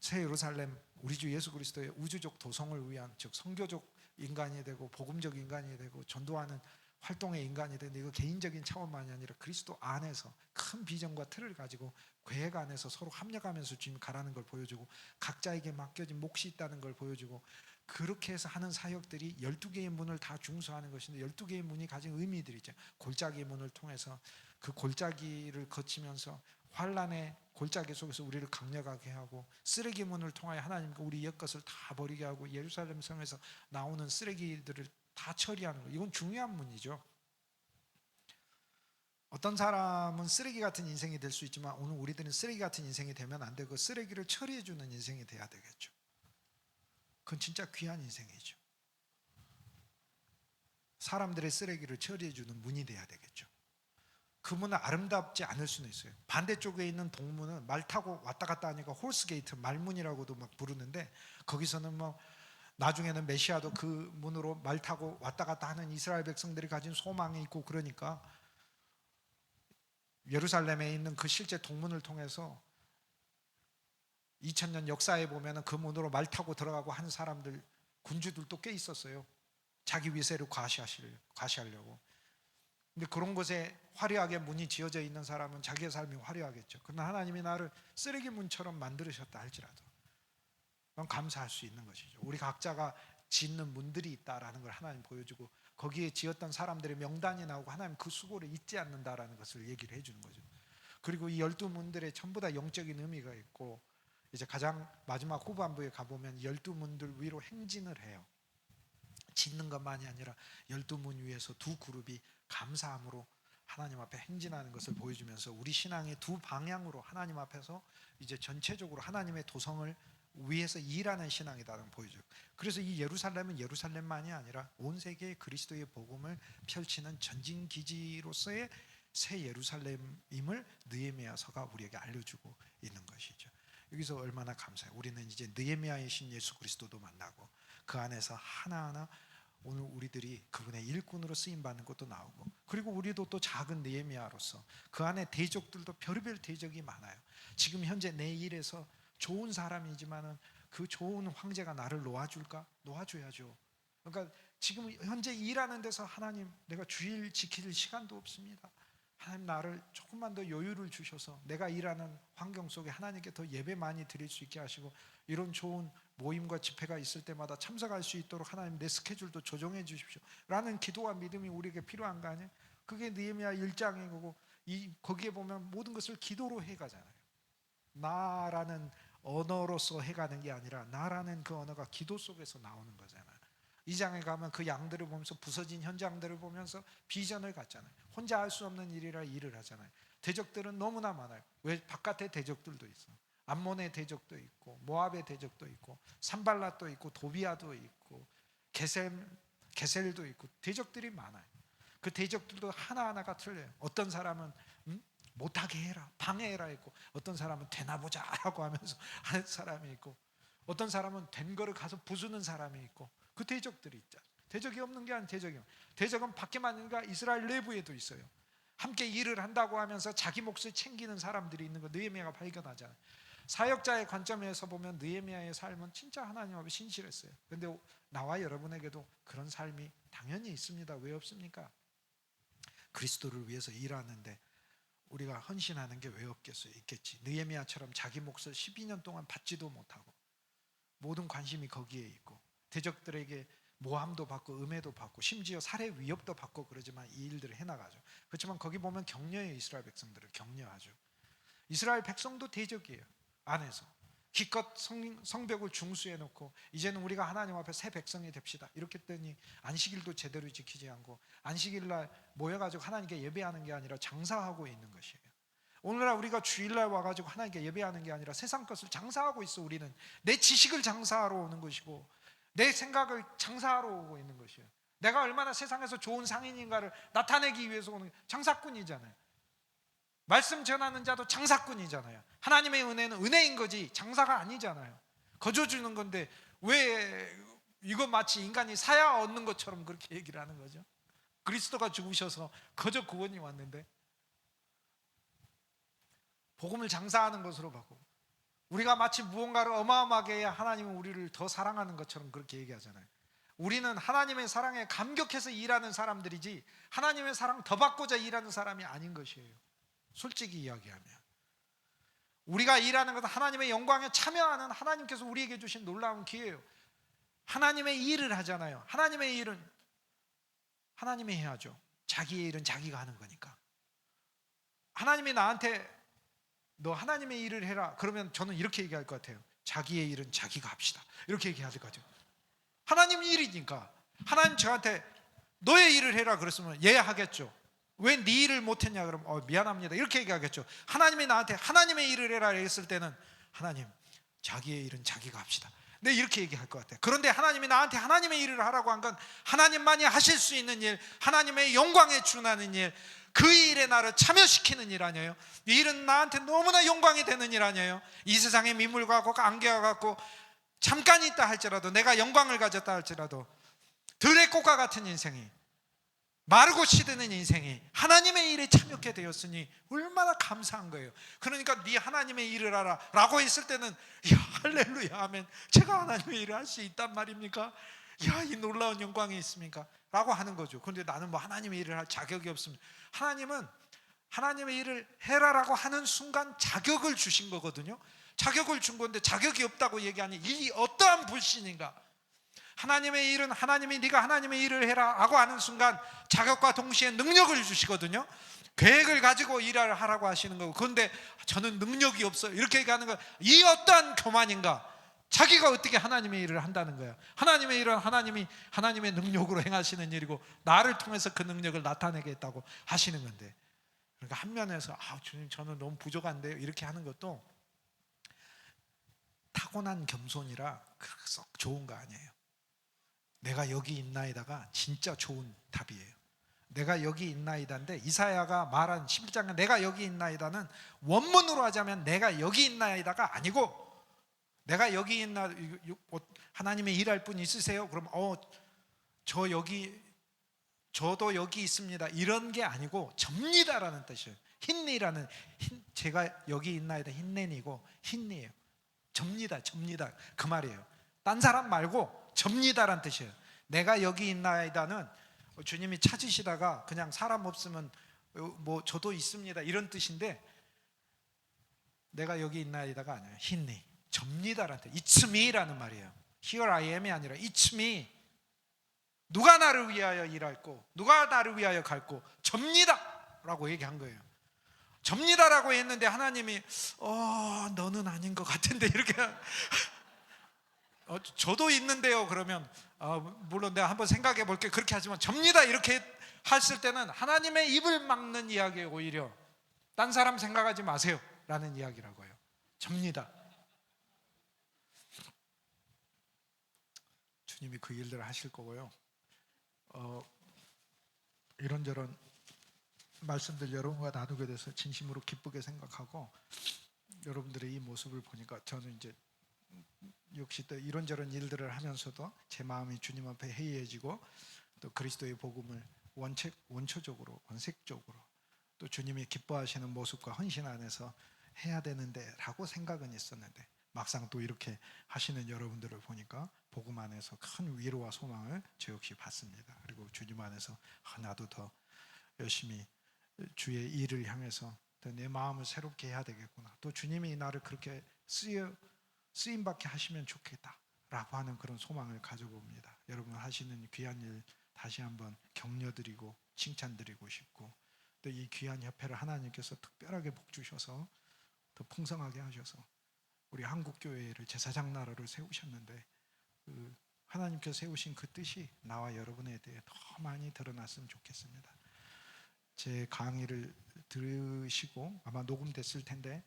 Speaker 1: 새 예루살렘 우리 주 예수 그리스도의 우주적 도성을 위한, 즉 성교적 인간이 되고 복음적 인간이 되고 전도하는 활동의 인간이 되는데, 이거 개인적인 차원만이 아니라 그리스도 안에서 큰 비전과 틀을 가지고 계획 안에서 서로 합력하면서 주님 가라는 걸 보여주고 각자에게 맡겨진 몫이 있다는 걸 보여주고, 그렇게 해서 하는 사역들이 12개의 문을 다 중수하는 것인데, 12개의 문이 가진 의미들이 있죠. 골짜기의 문을 통해서 그 골짜기를 거치면서 환란의 골짜기 속에서 우리를 강력하게 하고, 쓰레기 문을 통하여 하나님과 우리 옛것을 다 버리게 하고 예루살렘 성에서 나오는 쓰레기들을 다 처리하는 거. 이건 중요한 문이죠. 어떤 사람은 쓰레기 같은 인생이 될 수 있지만 오늘 우리들은 쓰레기 같은 인생이 되면 안 되고 쓰레기를 처리해 주는 인생이 돼야 되겠죠. 그건 진짜 귀한 인생이죠. 사람들의 쓰레기를 처리해 주는 문이 돼야 되겠죠. 그 문은 아름답지 않을 수는 있어요. 반대쪽에 있는 동문은 말 타고 왔다 갔다 하니까 홀스게이트, 말문이라고도 막 부르는데, 거기서는 나중에는 메시아도 그 문으로 말 타고 왔다 갔다 하는 이스라엘 백성들이 가진 소망이 있고, 그러니까 예루살렘에 있는 그 실제 동문을 통해서 2000년 역사에 보면 그 문으로 말 타고 들어가고 하는 사람들, 군주들도 꽤 있었어요. 자기 위세를 과시하려고. 근데 그런 곳에 화려하게 문이 지어져 있는 사람은 자기의 삶이 화려하겠죠. 그러나 하나님이 나를 쓰레기 문처럼 만들으셨다 할지라도 그건 감사할 수 있는 것이죠. 우리 각자가 짓는 문들이 있다라는 걸 하나님 보여주고, 거기에 지었던 사람들의 명단이 나오고 하나님 그 수고를 잊지 않는다라는 것을 얘기를 해주는 거죠. 그리고 이 12문들에 전부 다 영적인 의미가 있고, 이제 가장 마지막 후반부에 가보면 12문들 위로 행진을 해요. 짓는 것만이 아니라 12문 위에서 두 그룹이 감사함으로 하나님 앞에 행진하는 것을 보여주면서 우리 신앙의 두 방향으로 하나님 앞에서 이제 전체적으로 하나님의 도성을 위해서 일하는 신앙이다라는 보여줘요. 그래서 이 예루살렘은 예루살렘만이 아니라 온 세계에 그리스도의 복음을 펼치는 전진기지로서의 새 예루살렘임을 느헤미야서가 우리에게 알려주고 있는 것이죠. 여기서 얼마나 감사해요. 우리는 이제 느헤미야의 신 예수 그리스도도 만나고 그 안에서 하나하나 오늘 우리들이 그분의 일꾼으로 쓰임받는 것도 나오고, 그리고 우리도 또 작은 느헤미야로서 그 안에 대적들도 별의별 대적이 많아요. 지금 현재 내 일에서 좋은 사람이지만은 그 좋은 황제가 나를 놓아줄까? 놓아줘야죠. 그러니까 지금 현재 일하는 데서 하나님, 내가 주일 지킬 시간도 없습니다. 하나님, 나를 조금만 더 여유를 주셔서 내가 일하는 환경 속에 하나님께 더 예배 많이 드릴 수 있게 하시고, 이런 좋은 모임과 집회가 있을 때마다 참석할 수 있도록 하나님 내 스케줄도 조정해 주십시오 라는 기도와 믿음이 우리에게 필요한 거 아니에요? 그게 느헤미야 1장의 거고, 거기에 보면 모든 것을 기도로 해가잖아요. 나라는 언어로서 해가는 게 아니라 나라는 그 언어가 기도 속에서 나오는 거잖아요. 2장에 가면 그 양들을 보면서, 부서진 현장들을 보면서 비전을 갖잖아요. 혼자 할 수 없는 일이라 일을 하잖아요. 대적들은 너무나 많아요. 왜? 바깥에 대적들도 있어. 암몬의 대적도 있고, 모압의 대적도 있고, 산발랏도 있고, 도비아도 있고, 게셀도 있고, 대적들이 많아요. 그 대적들도 하나하나가 틀려요. 어떤 사람은 못하게 해라, 방해해라 했고, 어떤 사람은 되나보자 라고 하면서 하는 사람이 있고, 어떤 사람은 된 거를 가서 부수는 사람이 있고, 그 대적들이 있죠. 대적이 없는 게 아니라 대적은 밖에만 있는가, 이스라엘 내부에도 있어요. 함께 일을 한다고 하면서 자기 몫을 챙기는 사람들이 있는 거 느헤미야가 발견하잖아요. 사역자의 관점에서 보면 느헤미야의 삶은 진짜 하나님 앞에 신실했어요. 그런데 나와 여러분에게도 그런 삶이 당연히 있습니다. 왜 없습니까? 그리스도를 위해서 일하는데 우리가 헌신하는 게 왜 없겠어요? 있겠지. 느헤미야처럼 자기 몫을 12년 동안 받지도 못하고 모든 관심이 거기에 있고, 대적들에게 모함도 받고 음해도 받고 심지어 살해 위협도 받고 그러지만 이 일들을 해나가죠. 그렇지만 거기 보면 격려해요. 이스라엘 백성들을 격려하죠. 이스라엘 백성도 대적이에요. 안에서 기껏 성벽을 중수해놓고 이제는 우리가 하나님 앞에 새 백성이 됩시다 이렇게 했더니 안식일도 제대로 지키지 않고, 안식일날 모여가지고 하나님께 예배하는 게 아니라 장사하고 있는 것이에요. 오늘날 우리가 주일날 와가지고 하나님께 예배하는 게 아니라 세상 것을 장사하고 있어. 우리는 내 지식을 장사하러 오는 것이고, 내 생각을 장사하러 오고 있는 것이에요. 내가 얼마나 세상에서 좋은 상인인가를 나타내기 위해서 오는 장사꾼이잖아요. 말씀 전하는 자도 장사꾼이잖아요. 하나님의 은혜는 은혜인 거지 장사가 아니잖아요. 거저 주는 건데 왜 이거 마치 인간이 사야 얻는 것처럼 그렇게 얘기를 하는 거죠. 그리스도가 죽으셔서 거저 구원이 왔는데 복음을 장사하는 것으로 바꾸고, 우리가 마치 무언가를 어마어마하게 해야 하나님은 우리를 더 사랑하는 것처럼 그렇게 얘기하잖아요. 우리는 하나님의 사랑에 감격해서 일하는 사람들이지 하나님의 사랑 더 받고자 일하는 사람이 아닌 것이에요. 솔직히 이야기하면 우리가 일하는 것은 하나님의 영광에 참여하는 하나님께서 우리에게 주신 놀라운 기회예요. 하나님의 일을 하잖아요. 하나님의 일은 하나님이 해야죠. 자기의 일은 자기가 하는 거니까. 하나님이 나한테 너 하나님의 일을 해라 그러면 저는 이렇게 얘기할 것 같아요. 자기의 일은 자기가 합시다 이렇게 얘기해야 될 것 같아요. 하나님 일이니까 하나님 저한테 너의 일을 해라 그랬으면 얘 하겠죠. 왜 네 일을 못했냐 그러면 미안합니다 이렇게 얘기하겠죠. 하나님이 나한테 하나님의 일을 해라 했을 때는 하나님 자기의 일은 자기가 합시다 네 이렇게 얘기할 것 같아요. 그런데 하나님이 나한테 하나님의 일을 하라고 한 건 하나님만이 하실 수 있는 일, 하나님의 영광에 준하는 일, 그 일에 나를 참여시키는 일 아니에요? 이 일은 나한테 너무나 영광이 되는 일 아니에요? 이 세상에 민물과 같고 안개와 같고 잠깐 있다 할지라도, 내가 영광을 가졌다 할지라도 들의 꽃과 같은 인생이, 마르고 시드는 인생이 하나님의 일에 참여하게 되었으니 얼마나 감사한 거예요. 그러니까 네 하나님의 일을 하라 라고 했을 때는 야 할렐루야 하면 제가 하나님의 일을 할 수 있단 말입니까? 야 이 놀라운 영광이 있습니까? 라고 하는 거죠. 그런데 나는 뭐 하나님의 일을 할 자격이 없습니다. 하나님은 하나님의 일을 해라라고 하는 순간 자격을 주신 거거든요. 자격을 준 건데 자격이 없다고 얘기하니 이 어떠한 불신인가. 하나님의 일은 하나님이 네가 하나님의 일을 해라 라고 하는 순간 자격과 동시에 능력을 주시거든요. 계획을 가지고 일을 하라고 하시는 거고, 그런데 저는 능력이 없어요 이렇게 얘기하는 거, 이 어떠한 교만인가. 자기가 어떻게 하나님의 일을 한다는 거야. 하나님의 일은 하나님이 하나님의 능력으로 행하시는 일이고 나를 통해서 그 능력을 나타내겠다고 하시는 건데, 그러니까 한 면에서 주님 저는 너무 부족한데요 이렇게 하는 것도 타고난 겸손이라 썩 좋은 거 아니에요. 내가 여기 있나이다가 진짜 좋은 답이에요. 내가 여기 있나이다인데 이사야가 말한 11장에 내가 여기 있나이다는 원문으로 하자면 내가 여기 있나이다가 아니고, 내가 여기 있나 하나님의 일할 분 있으세요? 그럼 저도 여기 있습니다 이런 게 아니고 접니다라는 뜻이에요. 힌니라는 제가 여기 있나이다 힌넨이고 힌니예요. 접니다 그 말이에요. 딴 사람 말고 접니다라는 뜻이에요. 내가 여기 있나이다는 주님이 찾으시다가 그냥 사람 없으면 뭐 저도 있습니다 이런 뜻인데, 내가 여기 있나이다가 아니에요. 히니, 접니다라는 뜻. It's me라는 말이에요. Here I am이 아니라 It's me. 누가 나를 위하여 일할고 누가 나를 위하여 갈고 접니다 라고 얘기한 거예요. 접니다라고 했는데 하나님이 너는 아닌 것 같은데 이렇게 저도 있는데요 그러면 물론 내가 한번 생각해 볼게 그렇게 하지만 접니다 이렇게 했을 때는 하나님의 입을 막는 이야기예요. 오히려 딴 사람 생각하지 마세요 라는 이야기라고 해요. 접니다. 주님이 그 일들을 하실 거고요. 이런저런 말씀들 여러분과 나누게 돼서 진심으로 기쁘게 생각하고, 여러분들의 이 모습을 보니까 저는 이제 역시 또 이런저런 일들을 하면서도 제 마음이 주님 앞에 해이해지고, 또 그리스도의 복음을 원초적으로 원색적으로 또 주님이 기뻐하시는 모습과 헌신 안에서 해야 되는데 라고 생각은 있었는데, 막상 또 이렇게 하시는 여러분들을 보니까 복음 안에서 큰 위로와 소망을 저 역시 받습니다. 그리고 주님 안에서 나도 더 열심히 주의 일을 향해서 내 마음을 새롭게 해야 되겠구나, 또 주님이 나를 그렇게 쓰임받게 하시면 좋겠다 라고 하는 그런 소망을 가지고 옵니다. 여러분 하시는 귀한 일 다시 한번 격려드리고 칭찬드리고 싶고, 또 이 귀한 협회를 하나님께서 특별하게 복 주셔서 더 풍성하게 하셔서 우리 한국교회를 제사장 나라를 세우셨는데, 그 하나님께서 세우신 그 뜻이 나와 여러분에 대해 더 많이 드러났으면 좋겠습니다. 제 강의를 들으시고 아마 녹음됐을 텐데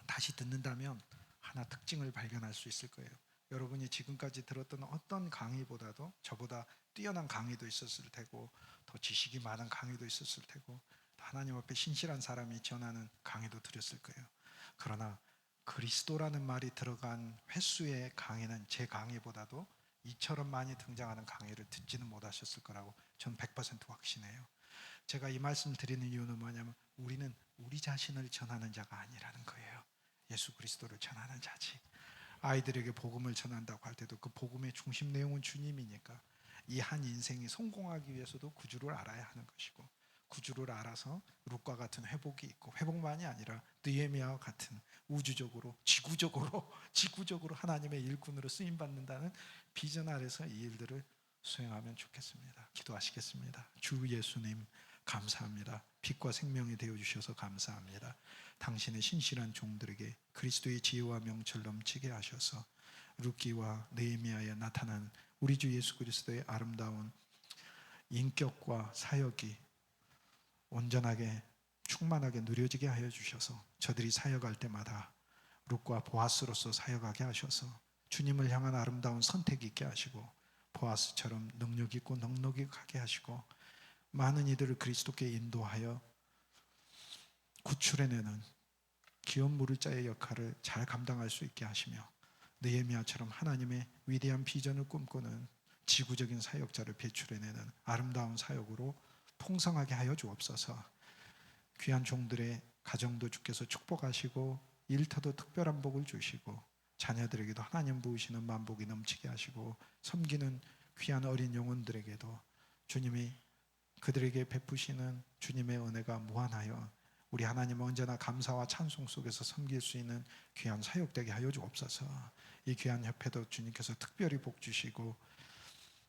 Speaker 1: 다시 듣는다면 하나 특징을 발견할 수 있을 거예요. 여러분이 지금까지 들었던 어떤 강의보다도 저보다 뛰어난 강의도 있었을 테고, 더 지식이 많은 강의도 있었을 테고, 하나님 앞에 신실한 사람이 전하는 강의도 들었을 거예요. 그러나 그리스도라는 말이 들어간 횟수의 강의는 제 강의보다도 이처럼 많이 등장하는 강의를 듣지는 못하셨을 거라고 전 100% 확신해요. 제가 이 말씀 드리는 이유는 뭐냐면, 우리는 우리 자신을 전하는 자가 아니라는 거예요. 예수 그리스도를 전하는 자지. 아이들에게 복음을 전한다고 할 때도 그 복음의 중심 내용은 주님이니까, 이 한 인생이 성공하기 위해서도 구주를 알아야 하는 것이고, 구주를 알아서 룻과 같은 회복이 있고, 회복만이 아니라 느헤미야와 같은 우주적으로 지구적으로 하나님의 일꾼으로 쓰임받는다는 비전 아래서 이 일들을 수행하면 좋겠습니다. 기도하시겠습니다. 주 예수님 감사합니다. 빛과 생명이 되어주셔서 감사합니다. 당신의 신실한 종들에게 그리스도의 지혜와 명철 넘치게 하셔서 룻기와 느헤미야에 나타난 우리 주 예수 그리스도의 아름다운 인격과 사역이 온전하게 충만하게 누려지게 하여 주셔서 저들이 사역할 때마다 룻과 보아스로서 사역하게 하셔서 주님을 향한 아름다운 선택이 있게 하시고, 보아스처럼 능력 있고 넉넉히 가게 하시고, 많은 이들을 그리스도께 인도하여 구출해내는 기업 무르자의 역할을 잘 감당할 수 있게 하시며, 느헤미야처럼 하나님의 위대한 비전을 꿈꾸는 지구적인 사역자를 배출해내는 아름다운 사역으로 풍성하게 하여 주옵소서. 귀한 종들의 가정도 주께서 축복하시고, 일터도 특별한 복을 주시고, 자녀들에게도 하나님 부으시는 만복이 넘치게 하시고, 섬기는 귀한 어린 영혼들에게도 주님이 그들에게 베푸시는 주님의 은혜가 무한하여 우리 하나님 언제나 감사와 찬송 속에서 섬길 수 있는 귀한 사역되게 하여 주옵소서. 이 귀한 협회도 주님께서 특별히 복 주시고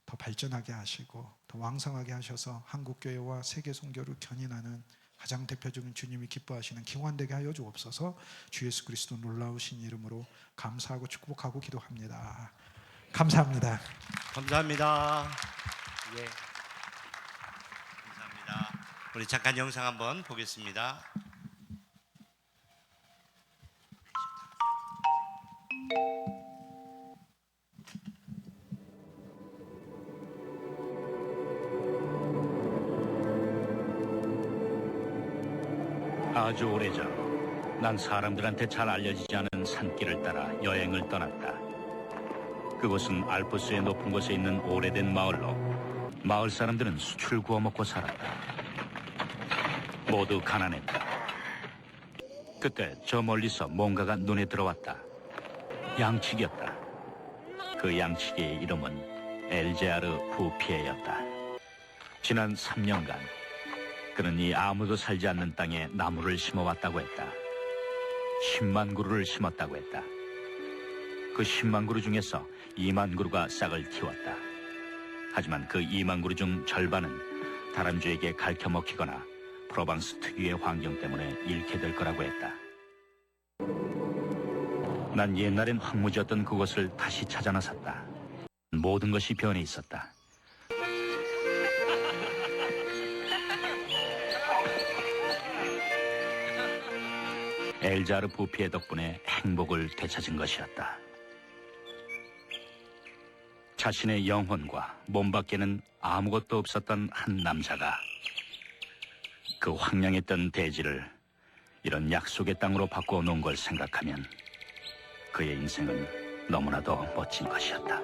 Speaker 1: 더 발전하게 하시고 더 왕성하게 하셔서 한국교회와 세계 선교를 견인하는 가장 대표적인 주님이 기뻐하시는 기관되게 하여 주옵소서. 주 예수 그리스도 놀라우신 이름으로 감사하고 축복하고 기도합니다. 감사합니다.
Speaker 2: 감사합니다. 예. 감사합니다. 우리 잠깐 영상 한번 보겠습니다.
Speaker 3: 아주 오래전 난 사람들한테 잘 알려지지 않은 산길을 따라 여행을 떠났다. 그곳은 알프스의 높은 곳에 있는 오래된 마을로 마을 사람들은 수출을 구워 먹고 살았다. 모두 가난했다. 그때 저 멀리서 뭔가가 눈에 들어왔다. 양치기였다. 그 양치기의 이름은 엘제아르 부피에였다. 지난 3년간 그는 이 아무도 살지 않는 땅에 나무를 심어왔다고 했다. 10만 그루를 심었다고 했다. 그 10만 그루 중에서 2만 그루가 싹을 틔웠다. 하지만 그 2만 그루 중 절반은 다람쥐에게 갉혀 먹히거나 프로방스 특유의 환경 때문에 잃게 될 거라고 했다. 난 옛날엔 황무지였던 그곳을 다시 찾아 나섰다. 모든 것이 변해 있었다. 엘자르 부피의 덕분에 행복을 되찾은 것이었다. 자신의 영혼과 몸 밖에는 아무것도 없었던 한 남자가 그 황량했던 대지를 이런 약속의 땅으로 바꾸어 놓은 걸 생각하면 그의 인생은 너무나도 멋진 것이었다.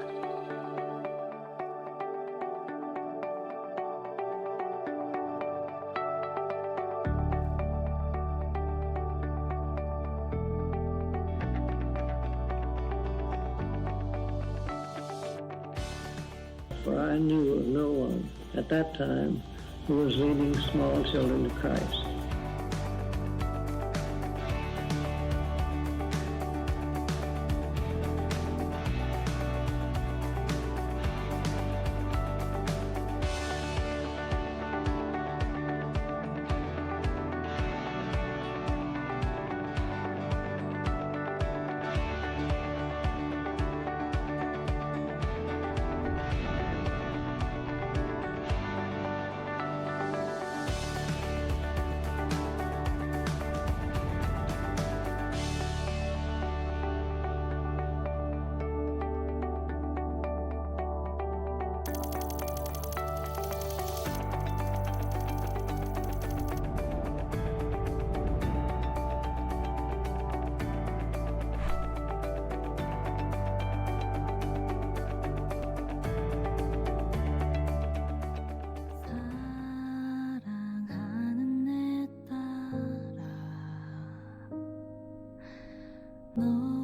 Speaker 4: For I knew of no one at that time who was leading small children to Christ.
Speaker 5: 사랑하는 내 딸아 너